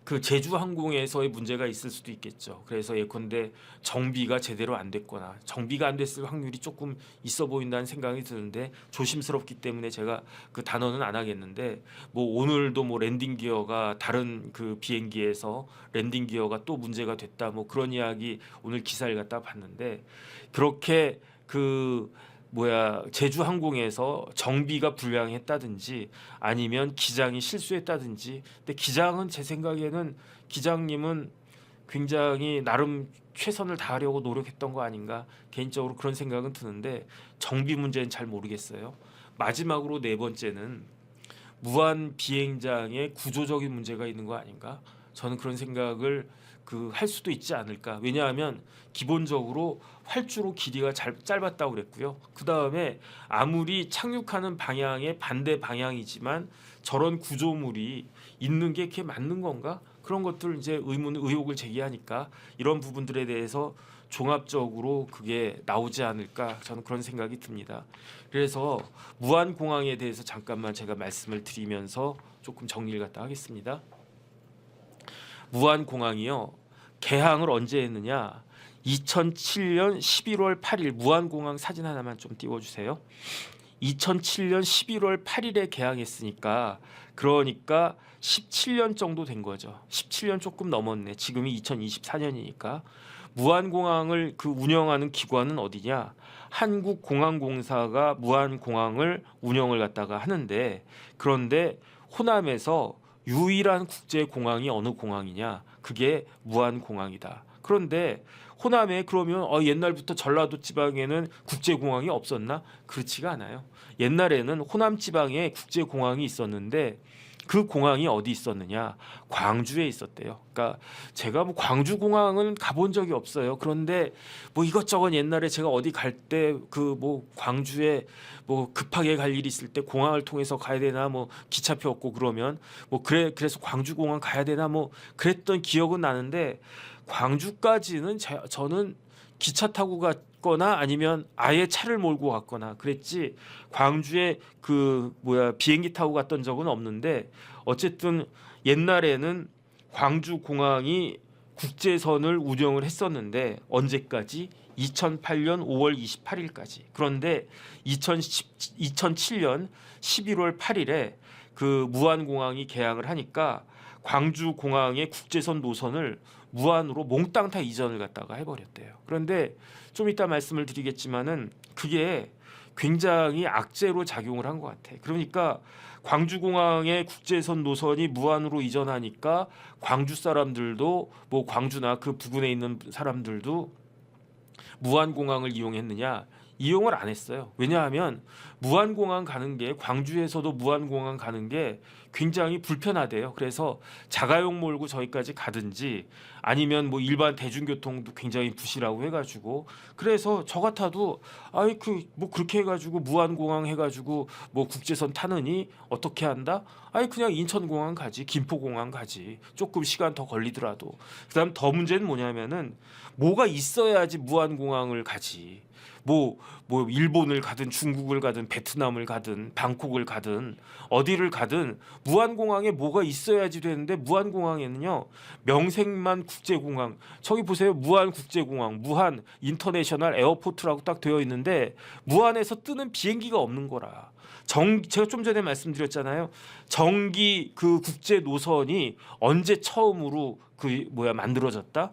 그 제주항공에서의 문제가 있을 수도 있겠죠. 그래서 예컨대 정비가 제대로 안 됐거나, 정비가 안 됐을 확률이 조금 있어 보인다는 생각이 드는데, 조심스럽기 때문에 제가 그 단어는 안 하겠는데, 뭐 오늘도 뭐 랜딩 기어가 다른 그 비행기에서 랜딩 기어가 또 문제가 됐다, 뭐 그런 이야기 오늘 기사를 갖다 봤는데, 그렇게 그 제주항공에서 정비가 불량했다든지 아니면 기장이 실수했다든지. 근데 기장은 제 생각에는, 기장님은 굉장히 나름 최선을 다하려고 노력했던 거 아닌가, 개인적으로 그런 생각은 드는데, 정비 문제는 잘 모르겠어요. 마지막으로 네 번째는 무한 비행장에 구조적인 문제가 있는 거 아닌가, 저는 그런 생각을 할 수도 있지 않을까. 왜냐하면 기본적으로 활주로 길이가 짧았다고 그랬고요. 그 다음에 아무리 착륙하는 방향의 반대 방향이지만 저런 구조물이 있는 게 그게 맞는 건가? 그런 것들 이제 의혹을 제기하니까 이런 부분들에 대해서 종합적으로 그게 나오지 않을까, 저는 그런 생각이 듭니다. 그래서 무안공항에 대해서 잠깐만 제가 말씀을 드리면서 조금 정리를 갖다 하겠습니다. 무안공항이요, 개항을 언제 했느냐? 2007년 11월 8일, 무안공항 사진 하나만 좀 띄워주세요. 2007년 11월 8일에 개항했으니까, 그러니까 17년 정도 된 거죠. 17년 조금 넘었네. 지금이 2024년이니까. 무안공항을 그 운영하는 기관은 어디냐? 한국공항공사가 무안공항을 운영을 갖다가 하는데, 그런데 호남에서 유일한 국제공항이 어느 공항이냐? 그게 무안공항이다. 그런데 호남에 그러면 옛날부터 전라도 지방에는 국제공항이 없었나? 그렇지가 않아요. 옛날에는 호남 지방에 국제공항이 있었는데, 그 공항이 어디 있었느냐? 광주에 있었대요. 그러니까 제가 뭐 광주 공항은 가본 적이 없어요. 그런데 뭐 이것저것 옛날에 제가 어디 갈 때 그 뭐 광주에 뭐 급하게 갈 일이 있을 때 공항을 통해서 가야 되나, 뭐 기차표 없고 그러면 뭐 그래서 광주 공항 가야 되나, 뭐 그랬던 기억은 나는데, 광주까지는 저는 기차 타고 갔거나 아니면 아예 차를 몰고 갔거나 그랬지, 광주에 비행기 타고 갔던 적은 없는데, 어쨌든 옛날에는 광주 공항이 국제선을 운영을 했었는데, 언제까지? 2008년 5월 28일까지. 그런데 2007년 11월 8일에 그 무안공항이 개항을 하니까 광주 공항의 국제선 노선을 무안으로 몽땅 다 이전을 갖다가 해버렸대요. 그런데 좀 이따 말씀을 드리겠지만은 그게 굉장히 악재로 작용을 한 것 같아. 그러니까 광주공항의 국제선 노선이 무안으로 이전하니까 광주 사람들도, 뭐 광주나 그 부근에 있는 사람들도 무안공항을 이용했느냐? 이용을 안 했어요. 왜냐하면 무안공항 가는 게, 광주에서도 무안공항 가는 게 굉장히 불편하대요. 그래서 자가용 몰고 저기까지 가든지 아니면 뭐 일반 대중교통도 굉장히 부실하고 해가지고, 그래서 저 같아도 뭐 그렇게 해가지고 무안공항 해가지고 뭐 국제선 타느니 어떻게 한다? 그냥 인천공항 가지, 김포공항 가지. 조금 시간 더 걸리더라도. 그다음 더 문제는 뭐냐면은, 뭐가 있어야지 무안공항을 가지. 뭐 일본을 가든 중국을 가든 베트남을 가든 방콕을 가든 어디를 가든 무안공항에 뭐가 있어야지 되는데 무안공항에는요 명색만 국제공항. 저기 보세요. 무안국제공항, 무안 인터내셔널 에어포트라고 딱 되어 있는데 무안에서 뜨는 비행기가 없는 거라. 제가 좀 전에 말씀드렸잖아요. 정기 그 국제 노선이 언제 처음으로 만들어졌다?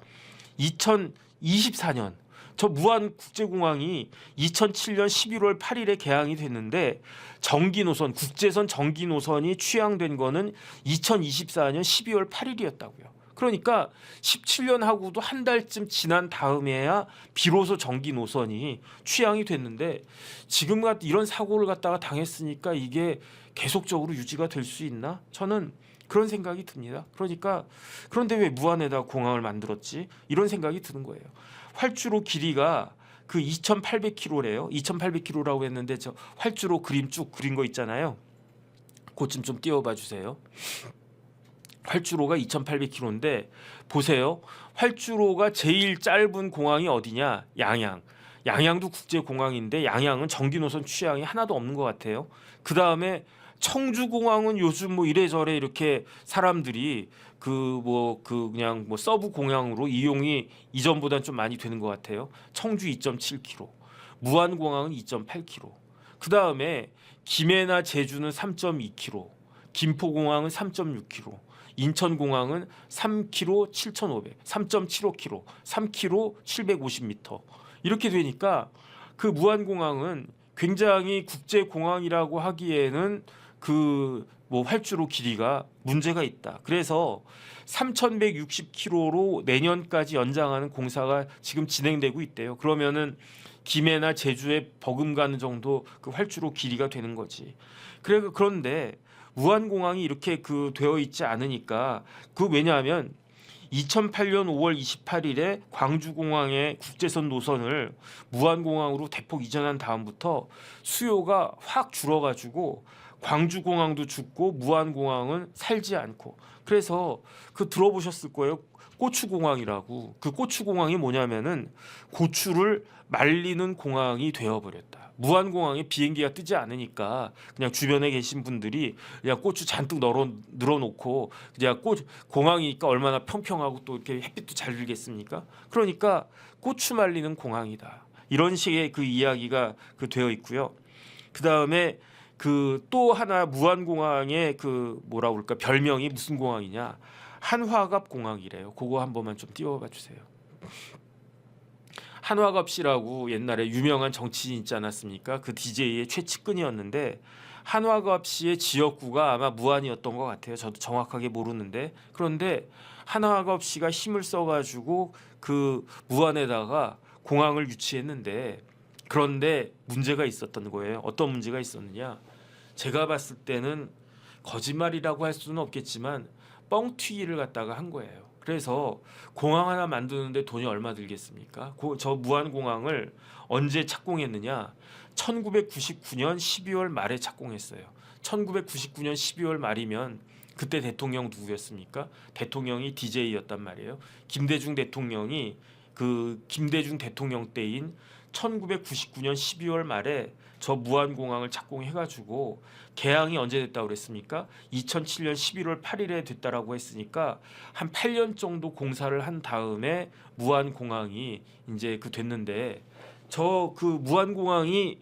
2024년. 저 무안 국제공항이 2007년 11월 8일에 개항이 됐는데 정기 노선, 국제선 정기 노선이 취항된 거는 2024년 12월 8일이었다고요. 그러니까 17년 하고도 한 달쯤 지난 다음에야 비로소 정기 노선이 취항이 됐는데 지금 이런 사고를 갖다가 당했으니까 이게 계속적으로 유지가 될 수 있나? 저는 그런 생각이 듭니다. 그러니까 그런데 왜 무안에다 공항을 만들었지? 이런 생각이 드는 거예요. 활주로 길이가 그 2,800km래요. 2,800km라고 했는데 저 활주로 그림 쭉 그린 거 있잖아요. 그쯤 좀 띄워봐 주세요. 활주로가 2,800km인데 보세요. 활주로가 제일 짧은 공항이 어디냐? 양양. 양양도 국제공항인데 양양은 정기 노선 취향이 하나도 없는 것 같아요. 그 다음에 청주공항은 요즘 뭐 이래저래 이렇게 사람들이 그냥 서브 공항으로 이용이 이전보다는 좀 많이 되는 것 같아요. 청주 2.7km, 무안공항은 2.8km. 그 다음에 김해나 제주는 3.2km, 김포공항은 3.6km. 인천공항은 3km 7,500, 3.75km, 3km 750m. 이렇게 되니까 그 무안공항은 굉장히 국제공항이라고 하기에는 활주로 길이가 문제가 있다. 그래서 3,160km로 내년까지 연장하는 공사가 지금 진행되고 있대요. 그러면은 김해나 제주에 버금가는 정도 그 활주로 길이가 되는 거지. 그런데 무안공항이 이렇게 되어 있지 않으니까 왜냐하면 2008년 5월 28일에 광주공항의 국제선 노선을 무안공항으로 대폭 이전한 다음부터 수요가 확 줄어가지고 광주공항도 죽고 무안공항은 살지 않고 그래서 들어보셨을 거예요. 고추공항이라고. 그 고추공항이 뭐냐면은 고추를 말리는 공항이 되어버렸다. 무안공항에 비행기가 뜨지 않으니까 그냥 주변에 계신 분들이 그냥 고추 잔뜩 늘어놓고 그냥 공항이니까 얼마나 평평하고 또 이렇게 햇빛도 잘 들겠습니까? 그러니까 고추 말리는 공항이다. 이런 식의 그 이야기가 되어 있고요. 그 다음에 또 하나 무안공항의 별명이 무슨 공항이냐? 한화갑 공항이래요. 그거 한 번만 좀 띄워봐 주세요. 한화갑 씨라고 옛날에 유명한 정치인 있지 않았습니까? 그 DJ의 최측근이었는데 한화갑 씨의 지역구가 아마 무안이었던 것 같아요. 저도 정확하게 모르는데 그런데 한화갑 씨가 힘을 써가지고 무안에다가 공항을 유치했는데 그런데 문제가 있었던 거예요. 어떤 문제가 있었느냐? 제가 봤을 때는 거짓말이라고 할 수는 없겠지만 뻥튀기를 갖다가 한 거예요. 그래서 공항 하나 만드는데 돈이 얼마 들겠습니까? 저 무안공항을 언제 착공했느냐? 1999년 12월 말에 착공했어요. 1999년 12월 말이면 그때 대통령 누구였습니까? 대통령이 DJ였단 말이에요. 김대중 대통령이 김대중 대통령 때인 1999년 12월 말에 저 무안공항을 착공해가지고 개항이 언제 됐다고 그랬습니까? 2007년 11월 8일에 됐다라고 했으니까 한 8년 정도 공사를 한 다음에 무안공항이 이제 됐는데 저 무안공항이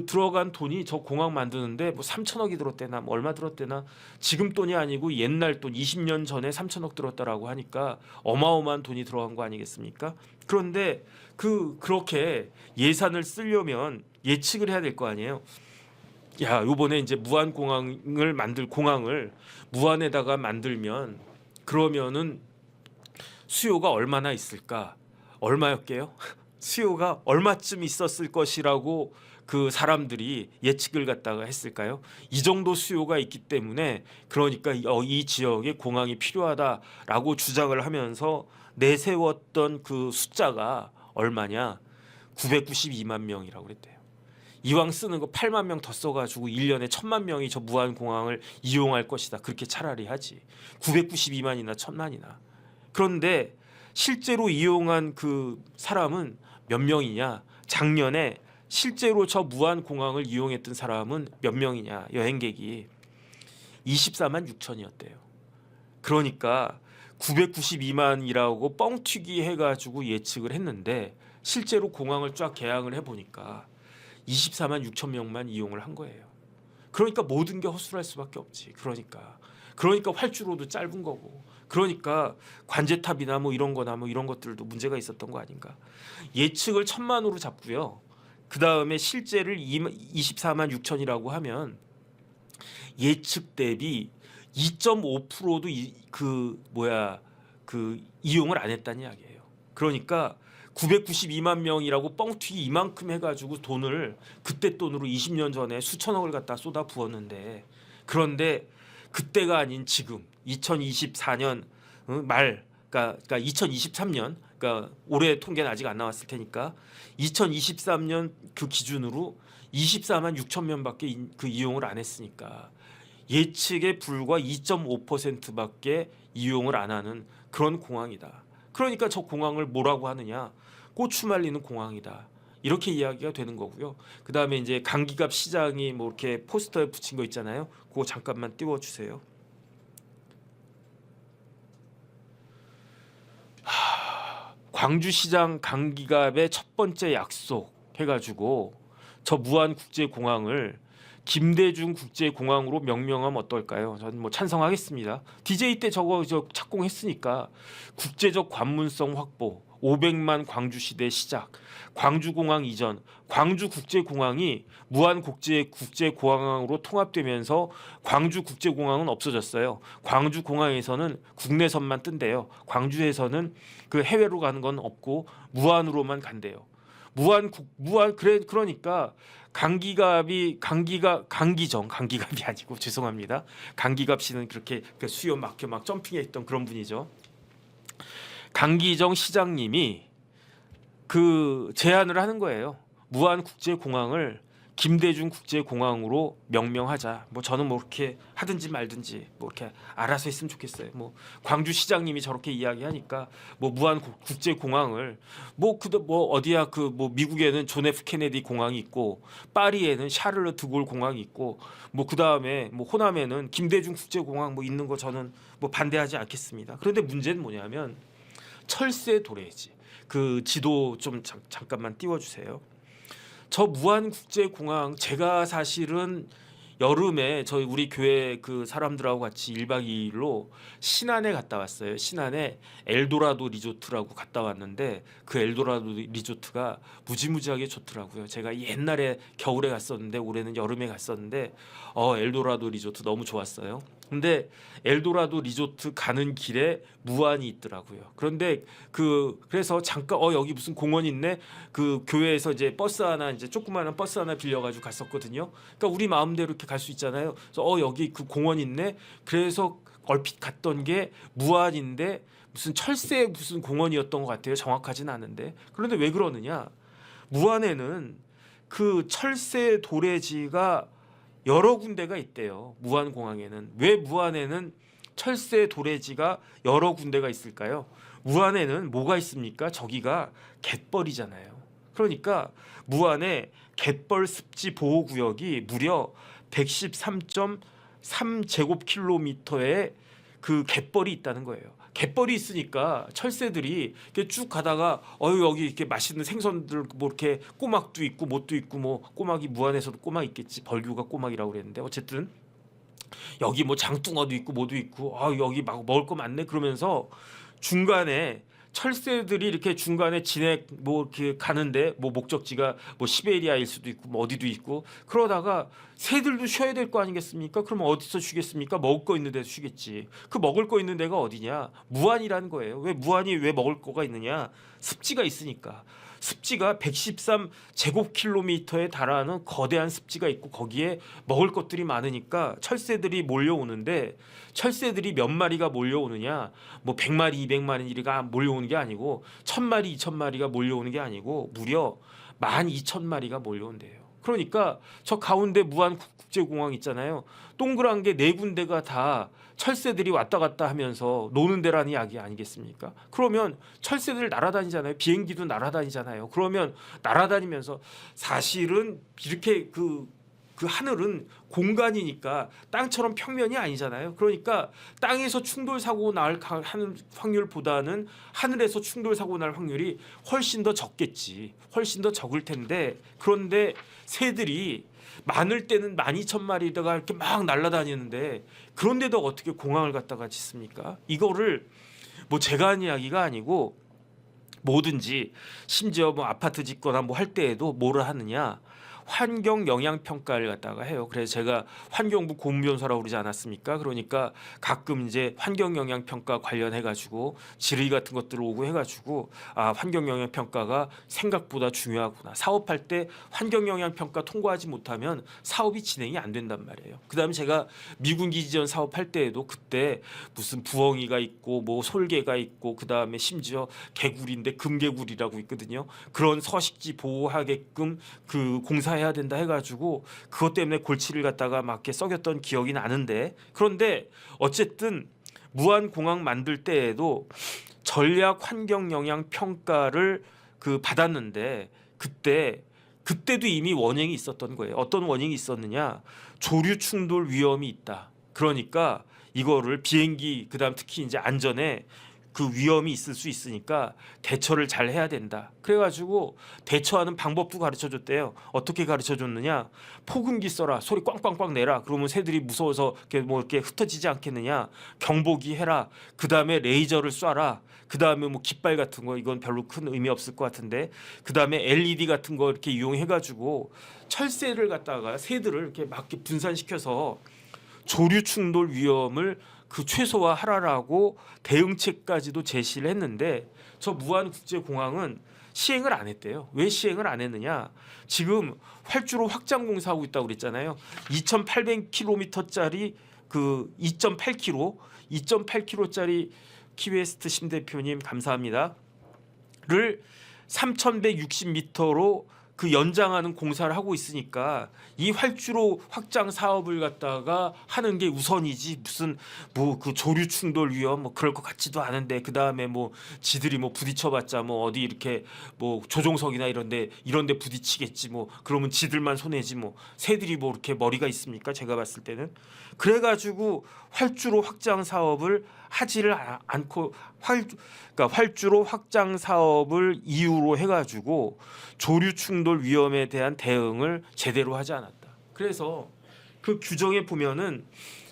들어간 돈이 저 공항 만드는데 3천억이 들었대나 얼마 들었대나 지금 돈이 아니고 옛날 돈 20년 전에 3천억 들었다라고 하니까 어마어마한 돈이 들어간 거 아니겠습니까? 그런데 그렇게 예산을 쓰려면 예측을 해야 될 거 아니에요. 야, 요번에 이제 공항을 무안에다가 만들면 그러면은 수요가 얼마나 있을까? 얼마였게요? 수요가 얼마쯤 있었을 것이라고 사람들이 예측을 갖다가 했을까요? 이 정도 수요가 있기 때문에 그러니까 이 지역에 공항이 필요하다라고 주장을 하면서 내세웠던 숫자가 얼마냐? 992만 명이라고 그랬대요. 이왕 쓰는 거 8만 명 더 써가지고 1년에 1,000만 명이 저 무안공항을 이용할 것이다. 그렇게 차라리 하지. 992만이나 1,000만이나. 그런데 실제로 이용한 사람은 몇 명이냐? 작년에 실제로 저 무안공항을 이용했던 사람은 몇 명이냐? 여행객이 24만 6천이었대요. 그러니까 992만이라고 뻥튀기 해가지고 예측을 했는데 실제로 공항을 쫙 개항을 해보니까 24만 6천 명만 이용을 한 거예요. 그러니까 모든 게 헛술할 수밖에 없지. 그러니까 활주로도 짧은 거고, 그러니까 관제탑이나 뭐 이런 거나 뭐 이런 것들도 문제가 있었던 거 아닌가. 예측을 1,000만으로 잡고요. 그 다음에 실제를 24만 6천이라고 하면 예측 대비 2.5%도 이용을 안 했다는 이야기예요. 그러니까 992만 명이라고 뻥튀기 이만큼 해가지고 돈을 그때 돈으로 20년 전에 수천억을 갖다 쏟아 부었는데, 그런데 그때가 아닌 지금 2024년 말, 그러니까 2023년, 그러니까 올해 통계는 아직 안 나왔을 테니까 2023년 그 기준으로 24만 6천 명밖에 그 이용을 안 했으니까 예측에 불과 2.5%밖에 이용을 안 하는 그런 공항이다. 그러니까 저 공항을 뭐라고 하느냐? 고추 말리는 공항이다. 이렇게 이야기가 되는 거고요. 그 다음에 이제 강기갑 시장이 뭐 이렇게 포스터에 붙인 거 있잖아요. 그거 잠깐만 띄워주세요. 광주시장 강기갑의 첫 번째 약속 해가지고 저 무안국제공항을 김대중 국제공항으로 명명하면 어떨까요? 저는 뭐 찬성하겠습니다. DJ 때 저거 착공했으니까 국제적 관문성 확보, 500만 광주시대 시작, 광주공항 이전, 광주국제공항이 무안국제공항으로 통합되면서 광주국제공항은 없어졌어요. 광주공항에서는 국내선만 뜬대요. 광주에서는 그 해외로 가는 건 없고 무안으로만 간대요. 그러니까 강기갑이 아니고 죄송합니다. 강기갑 씨는 그렇게 수요 막혀 막 점핑했던 그런 분이죠. 강기정 시장님이 그 제안을 하는 거예요. 무안국제공항을 김대중 국제공항으로 명명하자. 뭐 저는 뭐 이렇게 하든지 말든지 뭐 이렇게 알아서 했으면 좋겠어요. 뭐 광주시장님이 저렇게 이야기하니까 뭐 무안국제공항을 뭐 어디야 그 뭐 미국에는 존 F 케네디 공항이 있고 파리에는 샤를르 드골 공항이 있고 뭐 그 다음에 뭐 호남에는 김대중 국제공항 뭐 있는 거 저는 뭐 반대하지 않겠습니다. 그런데 문제는 뭐냐면 철새 도래지. 그 지도 좀 잠깐만 띄워주세요. 저 무안국제공항 제가 사실은 여름에 저희 우리 교회 그 사람들하고 같이 1박 2일로 신안에 갔다 왔어요. 신안에 엘도라도 리조트라고 갔다 왔는데 그 엘도라도 리조트가 무지무지하게 좋더라고요. 제가 옛날에 겨울에 갔었는데 올해는 여름에 갔었는데 엘도라도 리조트 너무 좋았어요. 근데 엘도라도 리조트 가는 길에 무안이 있더라고요. 그런데 그래서 잠깐 여기 무슨 공원이 있네. 그 교회에서 이제 버스 하나 이제 조그마한 버스 하나 빌려가지고 갔었거든요. 그러니까 우리 마음대로 이렇게 갈 수 있잖아요. 그래서 여기 그 공원 있네. 그래서 얼핏 갔던 게 무안인데 무슨 철새 무슨 공원이었던 것 같아요. 정확하진 않은데. 그런데 왜 그러느냐? 무안에는 그 철새 도래지가 여러 군데가 있대요. 무안공항에는. 왜 무안에는 철새 도래지가 여러 군데가 있을까요? 무안에는 뭐가 있습니까? 저기가 갯벌이잖아요. 그러니까 무안에 갯벌 습지 보호구역이 무려 113.3제곱킬로미터의 그 갯벌이 있다는 거예요. 갯벌이 있으니까 철새들이 이렇게 쭉 가다가 여기 이렇게 맛있는 생선들 뭐 이렇게 꼬막도 있고 뭣도 있고 뭐 꼬막이 무안에서도 꼬막 있겠지. 벌규가 꼬막이라고 그랬는데 어쨌든 여기 뭐 장뚱어도 있고 뭐도 있고 여기 막 먹을 거 많네 그러면서 중간에 철새들이 이렇게 중간에 진액 뭐 이렇게 가는데 뭐 목적지가 뭐 시베리아일 수도 있고 뭐 어디도 있고 그러다가 새들도 쉬어야 될 거 아니겠습니까? 그러면 어디서 쉬겠습니까? 먹을 거 있는 데서 쉬겠지. 그 먹을 거 있는 데가 어디냐? 무안이라는 거예요. 왜 무안이 왜 먹을 거가 있느냐? 습지가 있으니까. 습지가 113제곱킬로미터에 달하는 거대한 습지가 있고 거기에 먹을 것들이 많으니까 철새들이 몰려오는데 철새들이 몇 마리가 몰려오느냐 뭐 100마리 200마리가 몰려오는 게 아니고 1000마리 2000마리가 몰려오는 게 아니고 무려 12,000마리가 몰려온대요. 그러니까 저 가운데 무안국제공항 있잖아요. 동그란 게 네 군데가 다 철새들이 왔다 갔다 하면서 노는 데라는 이야기 아니겠습니까? 그러면 철새들 날아다니잖아요. 비행기도 날아다니잖아요. 그러면 날아다니면서 사실은 이렇게 그 그 하늘은 공간이니까 땅처럼 평면이 아니잖아요. 그러니까 땅에서 충돌 사고 날 하는 확률보다는 하늘에서 충돌 사고 날 확률이 훨씬 더 적겠지. 훨씬 더 적을 텐데 그런데 새들이 많을 때는 12,000마리가 이렇게 막 날아다니는데 그런데도 어떻게 공항을 갖다가 짓습니까? 이거를 뭐 제가 한 이야기가 아니고 뭐든지 심지어 뭐 아파트 짓거나 뭐 할 때에도 뭐를 하느냐 환경 영향 평가를 갖다가 해요. 그래서 제가 환경부 고문변호사라고 그러지 않았습니까? 그러니까 가끔 이제 환경 영향 평가 관련해 가지고 질의 같은 것들 오고 해 가지고 아, 환경 영향 평가가 생각보다 중요하구나. 사업할 때 환경 영향 평가 통과하지 못하면 사업이 진행이 안 된단 말이에요. 그다음에 제가 미군 기지전 사업할 때에도 그때 무슨 부엉이가 있고 뭐 솔개가 있고 그다음에 심지어 개구리인데 금개구리라고 있거든요. 그런 서식지 보호하게끔 그 공사해야 된다 해가지고 그것 때문에 골치를 갖다가 막 이렇게 썩였던 기억이 나는데 그런데 어쨌든 무안공항 만들 때에도 전략 환경 영향 평가를 그 받았는데 그때도 이미 원행이 있었던 거예요. 어떤 원행이 있었느냐? 조류 충돌 위험이 있다. 그러니까 이거를 비행기 그다음 특히 이제 안전에 그 위험이 있을 수 있으니까 대처를 잘 해야 된다. 그래가지고 대처하는 방법도 가르쳐줬대요. 어떻게 가르쳐줬느냐? 폭음기 써라. 소리 꽝꽝꽝 내라. 그러면 새들이 무서워서 이렇게 흩어지지 않겠느냐? 경보기 해라. 그 다음에 레이저를 쏴라. 그 다음에 뭐 깃발 같은 거 이건 별로 큰 의미 없을 것 같은데 그 다음에 LED 같은 거 이렇게 이용해가지고 철새를 갖다가 새들을 이렇게 막 이렇게 분산시켜서 조류 충돌 위험을 그 최소화하라라고 대응책까지도 제시를 했는데 저 무안국제공항은 시행을 안 했대요. 왜 시행을 안 했느냐? 지금 활주로 확장 공사하고 있다고 그랬잖아요. 2,800km짜리 그 2.8km짜리 키웨스트 심 대표님 감사합니다. 를 3,160m로 그 연장하는 공사를 하고 있으니까 이 활주로 확장 사업을 갖다가 하는 게 우선이지 무슨 뭐 그 조류 충돌 위험 뭐 그럴 것 같지도 않은데 그 다음에 뭐 지들이 뭐 부딪혀봤자 뭐 어디 이렇게 뭐 조종석이나 이런데 부딪히겠지 뭐 그러면 지들만 손해지 뭐 새들이 뭐 이렇게 머리가 있습니까? 제가 봤을 때는 그래가지고 활주로 확장 사업을 하지를 않고 그러니까 활주로 확장 사업을 이유로 해가지고 조류 충돌 위험에 대한 대응을 제대로 하지 않았다. 그래서 그 규정에 보면은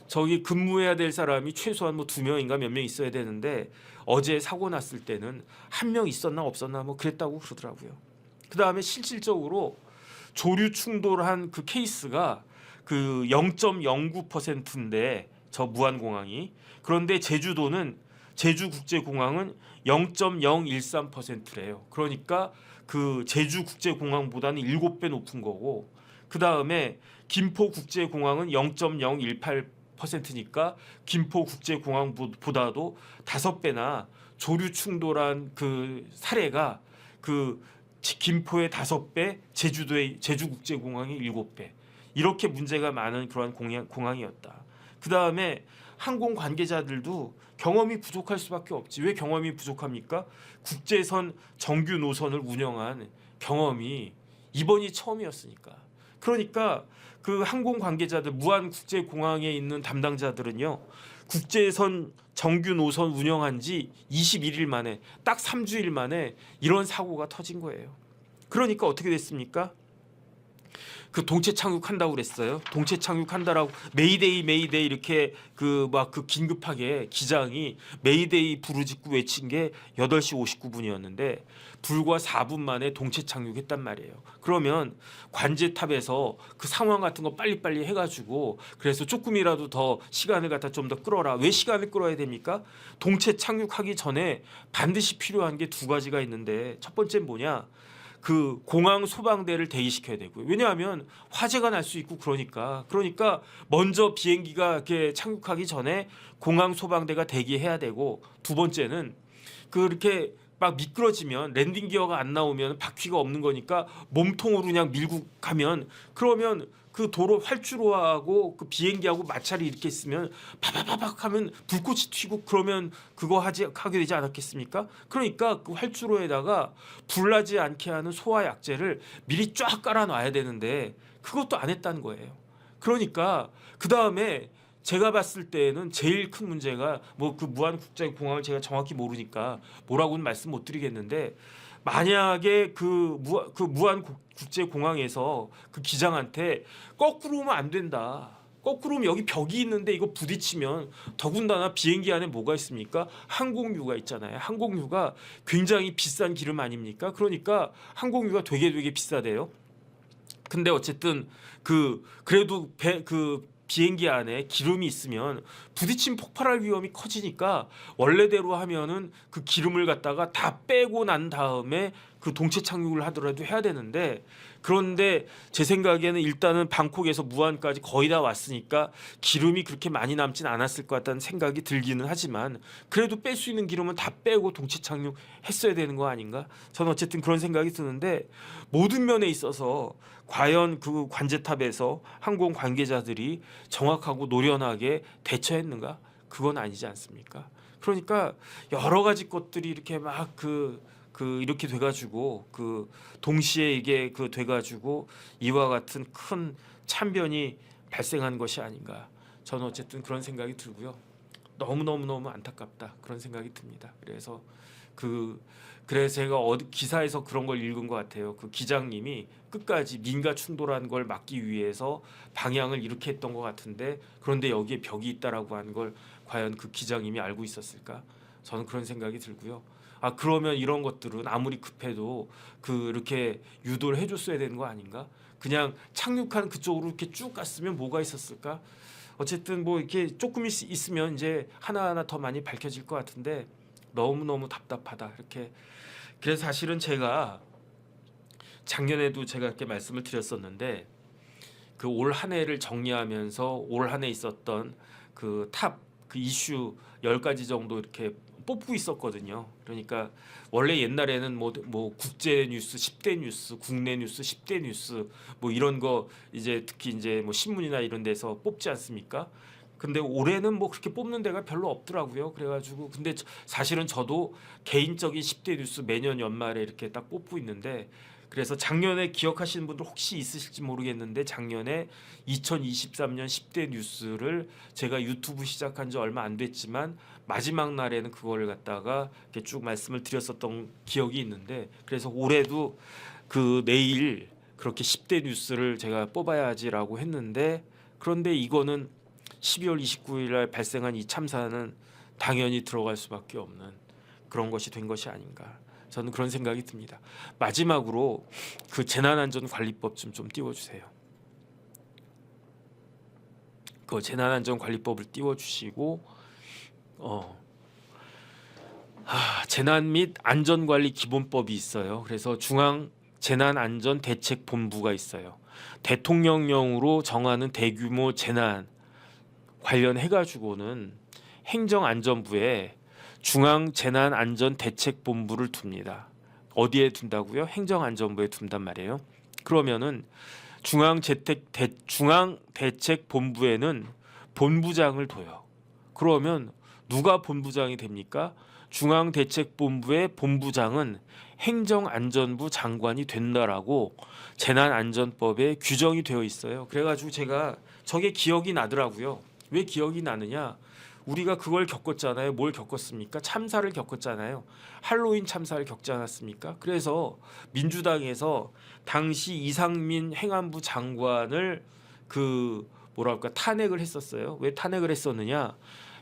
저기 근무해야 될 사람이 최소한 뭐 2명인가 몇 명 있어야 되는데 어제 사고 났을 때는 1명 있었나 없었나 뭐 그랬다고 그러더라고요. 그 다음에 실질적으로 조류 충돌한 그 케이스가 그 0.09%인데 저 무안공항이 그런데 제주국제공항은 0.013%래요. 그러니까 그 제주국제공항보다는 7배 높은 거고 그 다음에 김포국제공항은 0.018%니까 김포국제공항보다도 5배나 조류 충돌한 그 사례가 그 김포의 5배, 제주국제공항의 7배 이렇게 문제가 많은 그러한 공항이었다. 그 다음에 항공 관계자들도 경험이 부족할 수밖에 없지. 왜 경험이 부족합니까? 국제선 정규 노선을 운영한 경험이 이번이 처음이었으니까. 그러니까 그 항공 관계자들 무안국제공항에 있는 담당자들은요. 국제선 정규 노선 운영한 지 21일 만에 딱 3주일 만에 이런 사고가 터진 거예요. 그러니까 어떻게 됐습니까? 그 동체 착륙한다고 그랬어요. 동체 착륙한다라고 메이데이 이렇게 그 긴급하게 기장이 메이데이 부르짖고 외친 게 8시 59분이었는데 불과 4분 만에 동체 착륙했단 말이에요. 그러면 관제탑에서 그 상황 같은 거 빨리빨리 해가지고 그래서 조금이라도 더 시간을 갖다 좀 더 끌어라. 왜 시간을 끌어야 됩니까? 동체 착륙하기 전에 반드시 필요한 게 2가지가 있는데 첫 번째는 뭐냐? 그 공항 소방대를 대기시켜야 되고요. 왜냐하면 화재가 날 수 있고 그러니까 먼저 비행기가 이렇게 착륙하기 전에 공항 소방대가 대기해야 되고 두 번째는 그렇게 막 미끄러지면 랜딩 기어가 안 나오면 바퀴가 없는 거니까 몸통으로 그냥 밀고 가면 그러면 그 도로 활주로하고 그 비행기하고 마찰이 이렇게 있으면 바바바박 하면 불꽃이 튀고 그러면 그거 하게 되지 않았겠습니까? 그러니까 그 활주로에다가 불나지 않게 하는 소화 약재를 미리 쫙 깔아놔야 되는데 그것도 안 했다는 거예요. 그러니까 그 다음에 제가 봤을 때는 제일 큰 문제가 뭐 그 무한국제공항을 제가 정확히 모르니까 뭐라고는 말씀 못 드리겠는데 만약에 그 무한국제공항에서 그 기장한테 거꾸로 오면 안 된다. 거꾸로 오면 여기 벽이 있는데 이거 부딪히면 더군다나 비행기 안에 뭐가 있습니까? 항공유가 있잖아요. 항공유가 굉장히 비싼 기름 아닙니까? 그러니까 항공유가 되게 비싸대요. 근데 어쨌든 그래도 비행기 안에 기름이 있으면 부딪힌 폭발할 위험이 커지니까 원래대로 하면은 그 기름을 갖다가 다 빼고 난 다음에 그 동체 착륙을 하더라도 해야 되는데 그런데 제 생각에는 일단은 방콕에서 무안까지 거의 다 왔으니까 기름이 그렇게 많이 남진 않았을 것 같다는 생각이 들기는 하지만 그래도 뺄 수 있는 기름은 다 빼고 동체 착륙했어야 되는 거 아닌가? 저는 어쨌든 그런 생각이 드는데 모든 면에 있어서 과연 그 관제탑에서 항공 관계자들이 정확하고 노련하게 대처했는가? 그건 아니지 않습니까? 그러니까 여러 가지 것들이 이렇게 막 이렇게 돼가지고 동시에 이게 돼가지고 이와 같은 큰 참변이 발생한 것이 아닌가. 저는 어쨌든 그런 생각이 들고요. 너무 안타깝다 그런 생각이 듭니다. 그래서 제가 기사에서 그런 걸 읽은 것 같아요. 그 기장님이 끝까지 민가 충돌한 걸 막기 위해서 방향을 이렇게 했던 것 같은데 그런데 여기에 벽이 있다라고 한 걸 과연 그 기장님이 알고 있었을까? 저는 그런 생각이 들고요. 그러면 이런 것들은 아무리 급해도 이렇게 유도를 해줬어야 되는 거 아닌가? 그냥 착륙한 그쪽으로 이렇게 쭉 갔으면 뭐가 있었을까? 어쨌든 뭐 이렇게 조금 있으면 이제 하나하나 더 많이 밝혀질 것 같은데 너무 답답하다 이렇게. 그래서 사실은 제가 작년에도 제가 이렇게 말씀을 드렸었는데 올 한 해를 정리하면서 올 한 해 있었던 탑 이슈 10가지 정도 이렇게 뽑고 있었거든요. 그러니까 원래 옛날에는 뭐 국제 뉴스 10대 뉴스, 국내 뉴스 10대 뉴스 뭐 이런 거 이제 특히 이제 뭐 신문이나 이런 데서 뽑지 않습니까? 근데 올해는 뭐 그렇게 뽑는 데가 별로 없더라고요. 그래가지고 근데 사실은 저도 개인적인 10대 뉴스 매년 연말에 이렇게 딱 뽑고 있는데 그래서 작년에 기억하시는 분들 혹시 있으실지 모르겠는데 작년에 2023년 10대 뉴스를 제가 유튜브 시작한 지 얼마 안 됐지만 마지막 날에는 그거를 갖다가 이렇게 쭉 말씀을 드렸었던 기억이 있는데 그래서 올해도 내일 그렇게 10대 뉴스를 제가 뽑아야지라고 했는데 그런데 이거는 12월 29일 날 발생한 이 참사는 당연히 들어갈 수밖에 없는 그런 것이 된 것이 아닌가. 저는 그런 생각이 듭니다. 마지막으로 재난안전관리법 좀 띄워주세요. 재난안전관리법을 띄워주시고 재난 및 안전관리 기본법이 있어요. 그래서 중앙재난안전대책본부가 있어요. 대통령령으로 정하는 대규모 재난 관련해가지고는 행정안전부에 중앙재난안전대책본부를 둡니다. 어디에 둔다고요? 행정안전부에 둔단 말이에요. 그러면은 중앙대책본부에는 본부장을 둬요. 그러면 누가 본부장이 됩니까? 중앙대책본부의 본부장은 행정안전부 장관이 된다라고 재난안전법에 규정이 되어 있어요. 그래가지고 제가 저게 기억이 나더라고요. 왜 기억이 나느냐? 우리가 그걸 겪었잖아요. 뭘 겪었습니까? 참사를 겪었잖아요. 할로윈 참사를 겪지 않았습니까? 그래서 민주당에서 당시 이상민 행안부 장관을 탄핵을 했었어요. 왜 탄핵을 했었느냐?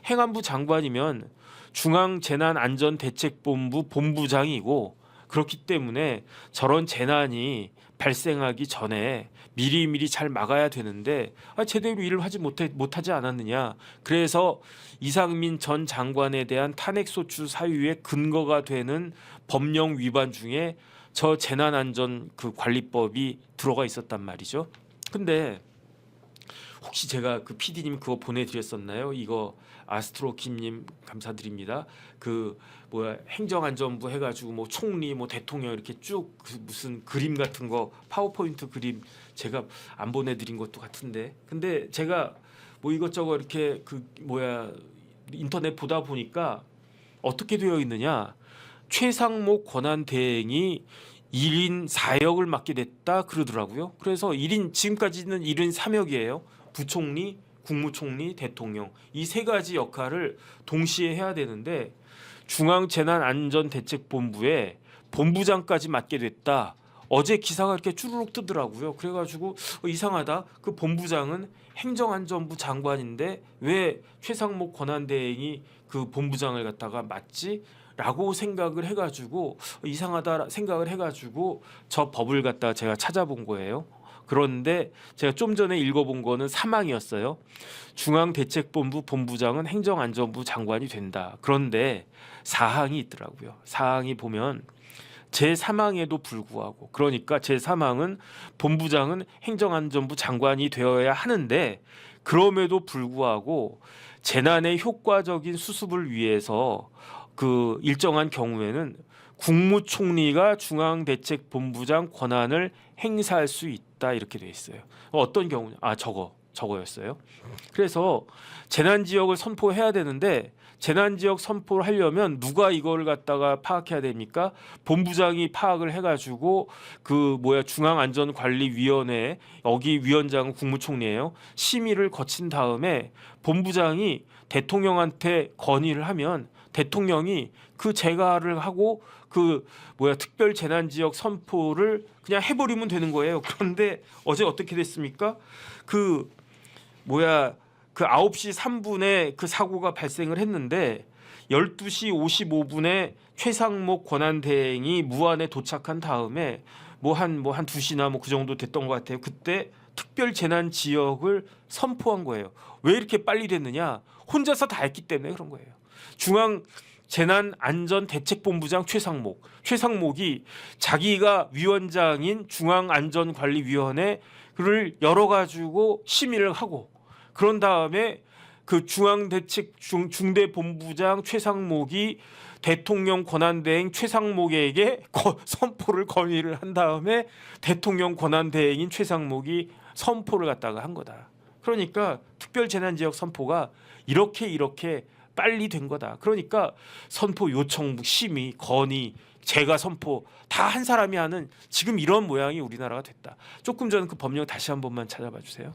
행안부 장관이면 중앙재난안전대책본부 본부장이고 그렇기 때문에 저런 재난이 발생하기 전에 미리 잘 막아야 되는데 제대로 일을 못하지 않았느냐. 그래서 이상민 전 장관에 대한 탄핵소추 사유의 근거가 되는 법령 위반 중에 저 재난안전 관리법이 들어가 있었단 말이죠. 근데 혹시 제가 PD님 그거 보내드렸었나요? 이거 아스트로킴님 감사드립니다. 행정안전부 해가지고 뭐 총리, 뭐 대통령 이렇게 쭉 무슨 그림 같은 거 파워포인트 그림 제가 안 보내드린 것도 같은데, 근데 제가 뭐 이것저것 이렇게 인터넷 보다 보니까 어떻게 되어 있느냐? 최상목 권한대행이 1인 4역을 맡게 됐다 그러더라고요. 그래서 1인 지금까지는 1인 3역이에요. 부총리, 국무총리, 대통령 이 세 가지 역할을 동시에 해야 되는데 중앙재난안전대책본부에 본부장까지 맡게 됐다. 어제 기사가 이렇게 쭈루룩 뜨더라고요. 그래가지고 이상하다. 그 본부장은 행정안전부 장관인데 왜 최상목 권한대행이 그 본부장을 갖다가 맡지? 라고 생각을 해가지고 이상하다 생각을 해가지고 저 법을 갖다가 제가 찾아본 거예요. 그런데 제가 좀 전에 읽어본 거는 사망이었어요. 중앙대책본부 본부장은 행정안전부 장관이 된다. 그런데 사항이 있더라고요. 사항이 보면 제3항에도 불구하고 그러니까 제3항은 본부장은 행정안전부 장관이 되어야 하는데 그럼에도 불구하고 재난의 효과적인 수습을 위해서 그 일정한 경우에는 국무총리가 중앙대책본부장 권한을 행사할 수 있다 이렇게 돼 있어요. 어떤 경우냐? 저거였어요. 그래서 재난지역을 선포해야 되는데 재난지역 선포를 하려면 누가 이걸 갖다가 파악해야 됩니까? 본부장이 파악을 해가지고 중앙안전관리위원회 여기 위원장은 국무총리예요. 심의를 거친 다음에 본부장이 대통령한테 건의를 하면 대통령이 그 재가를 하고 특별 재난지역 선포를 그냥 해버리면 되는 거예요. 그런데 어제 어떻게 됐습니까? 9시 3분에 그 사고가 발생을 했는데 12시 55분에 최상목 권한대행이 무안에 도착한 다음에 한 2시나 그 정도 됐던 것 같아요. 그때 특별 재난 지역을 선포한 거예요. 왜 이렇게 빨리 됐느냐? 혼자서 다 했기 때문에 그런 거예요. 중앙재난안전대책본부장 최상목이 자기가 위원장인 중앙안전관리위원회를 열어가지고 심의를 하고 그런 다음에 그 중대본부장 최상목이 대통령 권한대행 최상목에게 선포를 건의를 한 다음에 대통령 권한대행인 최상목이 선포를 갖다가 한 거다. 그러니까 특별재난지역 선포가 이렇게 빨리 된 거다. 그러니까 선포 요청, 심의, 건의, 재가 선포 다 한 사람이 하는 지금 이런 모양이 우리나라가 됐다. 조금 전 그 법령 다시 한 번만 찾아봐 주세요.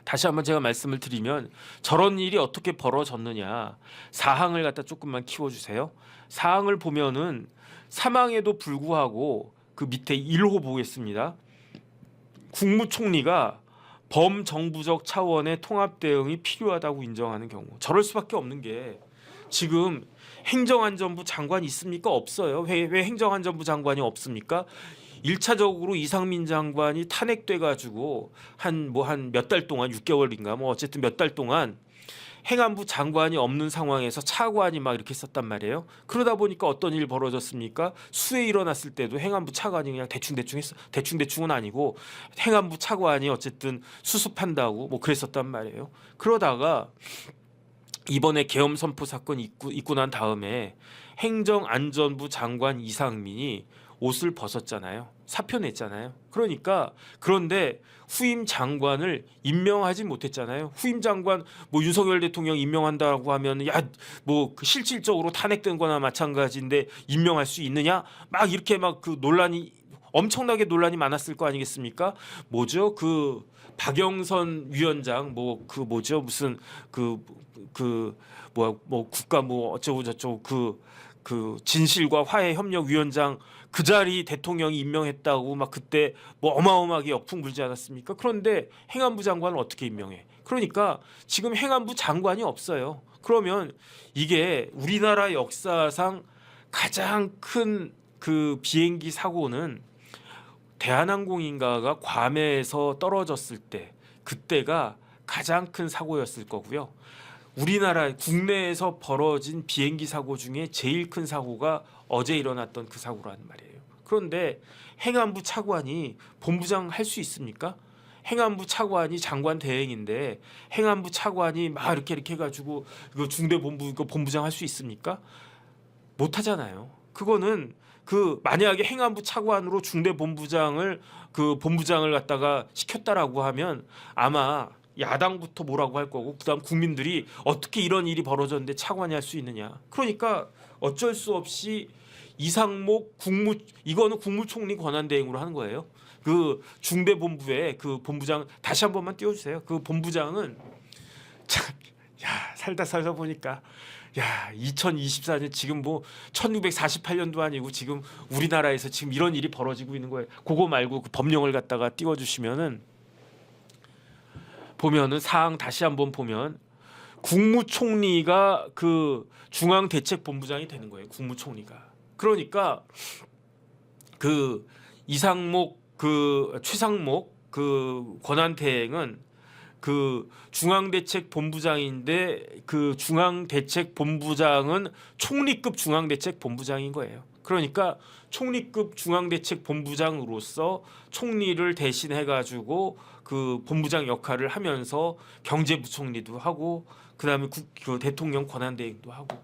다시 한번 제가 말씀을 드리면 저런 일이 어떻게 벌어졌느냐. 사항을 갖다 조금만 키워주세요. 사항을 보면은 사망에도 불구하고 그 밑에 1호 보겠습니다. 국무총리가 범정부적 차원의 통합 대응이 필요하다고 인정하는 경우 저럴 수밖에 없는 게 지금 행정안전부 장관이 있습니까? 없어요. 왜 행정안전부 장관이 없습니까? 1차적으로 이상민 장관이 탄핵돼 가지고 한 몇 달 동안 6개월인가 어쨌든 몇 달 동안 행안부 장관이 없는 상황에서 차관이 막 이렇게 썼단 말이에요. 그러다 보니까 어떤 일이 벌어졌습니까? 수해 일어났을 때도 행안부 차관이 그냥 대충 했어. 대충은 아니고 행안부 차관이 어쨌든 수습한다고 그랬었단 말이에요. 그러다가 이번에 계엄 선포 사건 있고 난 다음에 행정안전부 장관 이상민이 옷을 벗었잖아요. 사표 냈잖아요. 그런데 후임 장관을 임명하지 못했잖아요. 후임 장관 윤석열 대통령 임명한다고 하면 실질적으로 탄핵된 거나 마찬가지인데 임명할 수 있느냐? 이렇게 엄청나게 논란이 많았을 거 아니겠습니까? 박영선 위원장 국가 어쩌고 저쩌고 진실과 화해 협력 위원장 그 자리 대통령이 임명했다고 그때 어마어마하게 역풍 불지 않았습니까? 그런데 행안부 장관을 어떻게 임명해? 그러니까 지금 행안부 장관이 없어요. 그러면 이게 우리나라 역사상 가장 큰 그 비행기 사고는 대한항공인가가 괌에서 떨어졌을 때 그때가 가장 큰 사고였을 거고요. 우리나라 국내에서 벌어진 비행기 사고 중에 제일 큰 사고가 어제 일어났던 그 사고라는 말이에요. 그런데 행안부 차관이 본부장 할 수 있습니까? 행안부 차관이 장관 대행인데 행안부 차관이 이렇게 해가지고 중대본부 본부장 할 수 있습니까? 못 하잖아요. 그거는 만약에 행안부 차관으로 중대본부장을 본부장을 갖다가 시켰다라고 하면 아마 야당부터 뭐라고 할 거고 그다음 국민들이 어떻게 이런 일이 벌어졌는데 차관이 할 수 있느냐. 그러니까 어쩔 수 없이 이상목 이거는 국무총리 권한대행으로 하는 거예요. 그 중대본부에 그 본부장 다시 한 번만 띄워주세요. 그 본부장은 참, 야 살다 보니까 야 2024년 지금 뭐 1948년도 아니고 지금 우리나라에서 지금 이런 일이 벌어지고 있는 거예요. 그거 말고 그 법령을 갖다가 띄워주시면은 보면은 사항 다시 한번 보면 국무총리가 그 중앙대책본부장이 되는 거예요. 국무총리가. 그러니까 그 이상목 그 최상목 그 권한대행은 그 중앙대책본부장인데 그 중앙대책본부장은 총리급 중앙대책본부장인 거예요. 그러니까 총리급 중앙대책본부장으로서 총리를 대신해 가지고 그 본부장 역할을 하면서 경제부총리도 하고 그다음에 그 대통령 권한대행도 하고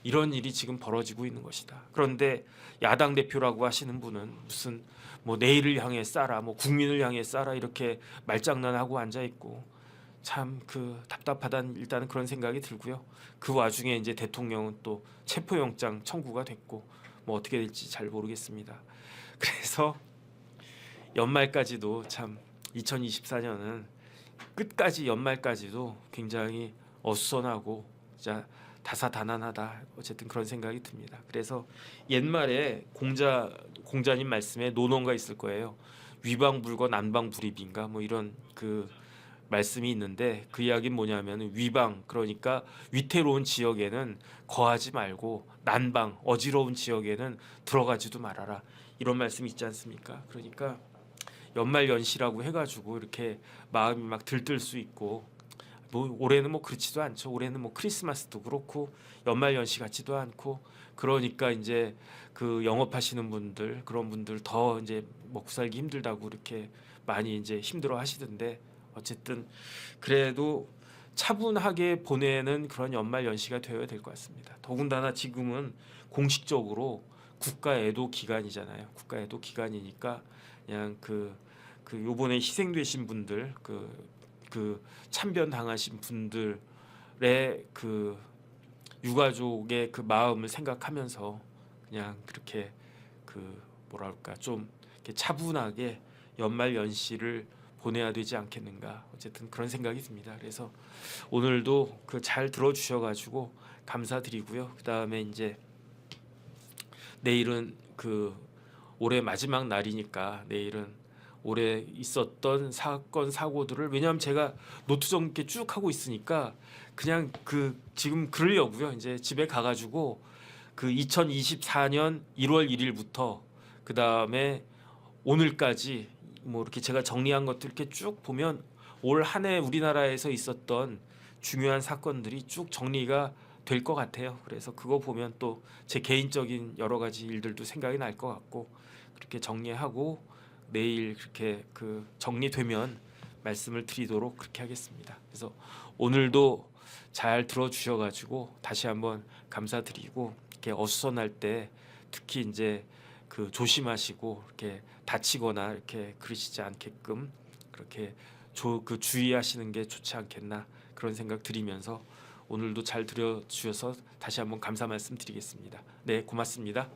이런 일이 지금 벌어지고 있는 것이다. 그런데 야당 대표라고 하시는 분은 무슨 뭐 내일을 향해 쏴라, 뭐 국민을 향해 쏴라 이렇게 말장난하고 앉아 있고 참 그 답답하다는 일단은 그런 생각이 들고요. 그 와중에 이제 대통령은 또 체포영장 청구가 됐고 뭐 어떻게 될지 잘 모르겠습니다. 그래서 연말까지도 참 2024년은 끝까지 연말까지도 굉장히 어수선하고 진짜 다사다난하다. 어쨌든 그런 생각이 듭니다. 그래서 옛말에 공자님 말씀에 논어가 있을 거예요. 위방불거 난방불입인가 뭐 이런 그 말씀이 있는데 그 이야기는 뭐냐면 위방 그러니까 위태로운 지역에는 거하지 말고 난방 어지러운 지역에는 들어가지도 말아라 이런 말씀이 있지 않습니까? 그러니까 연말연시라고 해가지고 이렇게 마음이 막 들뜰 수 있고 뭐 올해는 뭐 그렇지도 않죠. 올해는 뭐 크리스마스도 그렇고 연말연시 같지도 않고 그러니까 이제 그 영업하시는 분들 그런 분들 더 이제 먹고 살기 힘들다고 이렇게 많이 이제 힘들어 하시던데 어쨌든 그래도 차분하게 보내는 그런 연말연시가 되어야 될 것 같습니다. 더군다나 지금은 공식적으로 국가애도 기간이잖아요. 국가애도 기간이니까 그냥 그 요번에 희생되신 분들 그 참변 당하신 분들의 그 유가족의 그 마음을 생각하면서 그냥 그렇게 그 뭐랄까 좀 이렇게 차분하게 연말 연시를 보내야 되지 않겠는가 어쨌든 그런 생각이 듭니다. 그래서 오늘도 그 잘 들어주셔가지고 감사드리고요. 그 다음에 이제 내일은 그 올해 마지막 날이니까 내일은 올해 있었던 사건 사고들을 왜냐하면 제가 노트정 이렇게 쭉 하고 있으니까 그냥 그 지금 그러려고요. 이제 집에 가가지고 그 2024년 1월 1일부터 그 다음에 오늘까지 뭐 이렇게 제가 정리한 것들 이렇게 쭉 보면 올 한 해 우리나라에서 있었던 중요한 사건들이 쭉 정리가 될 것 같아요. 그래서 그거 보면 또 제 개인적인 여러 가지 일들도 생각이 날 것 같고 그렇게 정리하고 내일 그렇게 그 정리되면 말씀을 드리도록 그렇게 하겠습니다. 그래서 오늘도 잘 들어주셔가지고 다시 한번 감사드리고 이렇게 어수선할 때 특히 이제 그 조심하시고 이렇게 다치거나 이렇게 그러시지 않게끔 그렇게 그 주의하시는 게 좋지 않겠나 그런 생각 드리면서 오늘도 잘 들어주셔서 다시 한번 감사 말씀드리겠습니다. 네, 고맙습니다.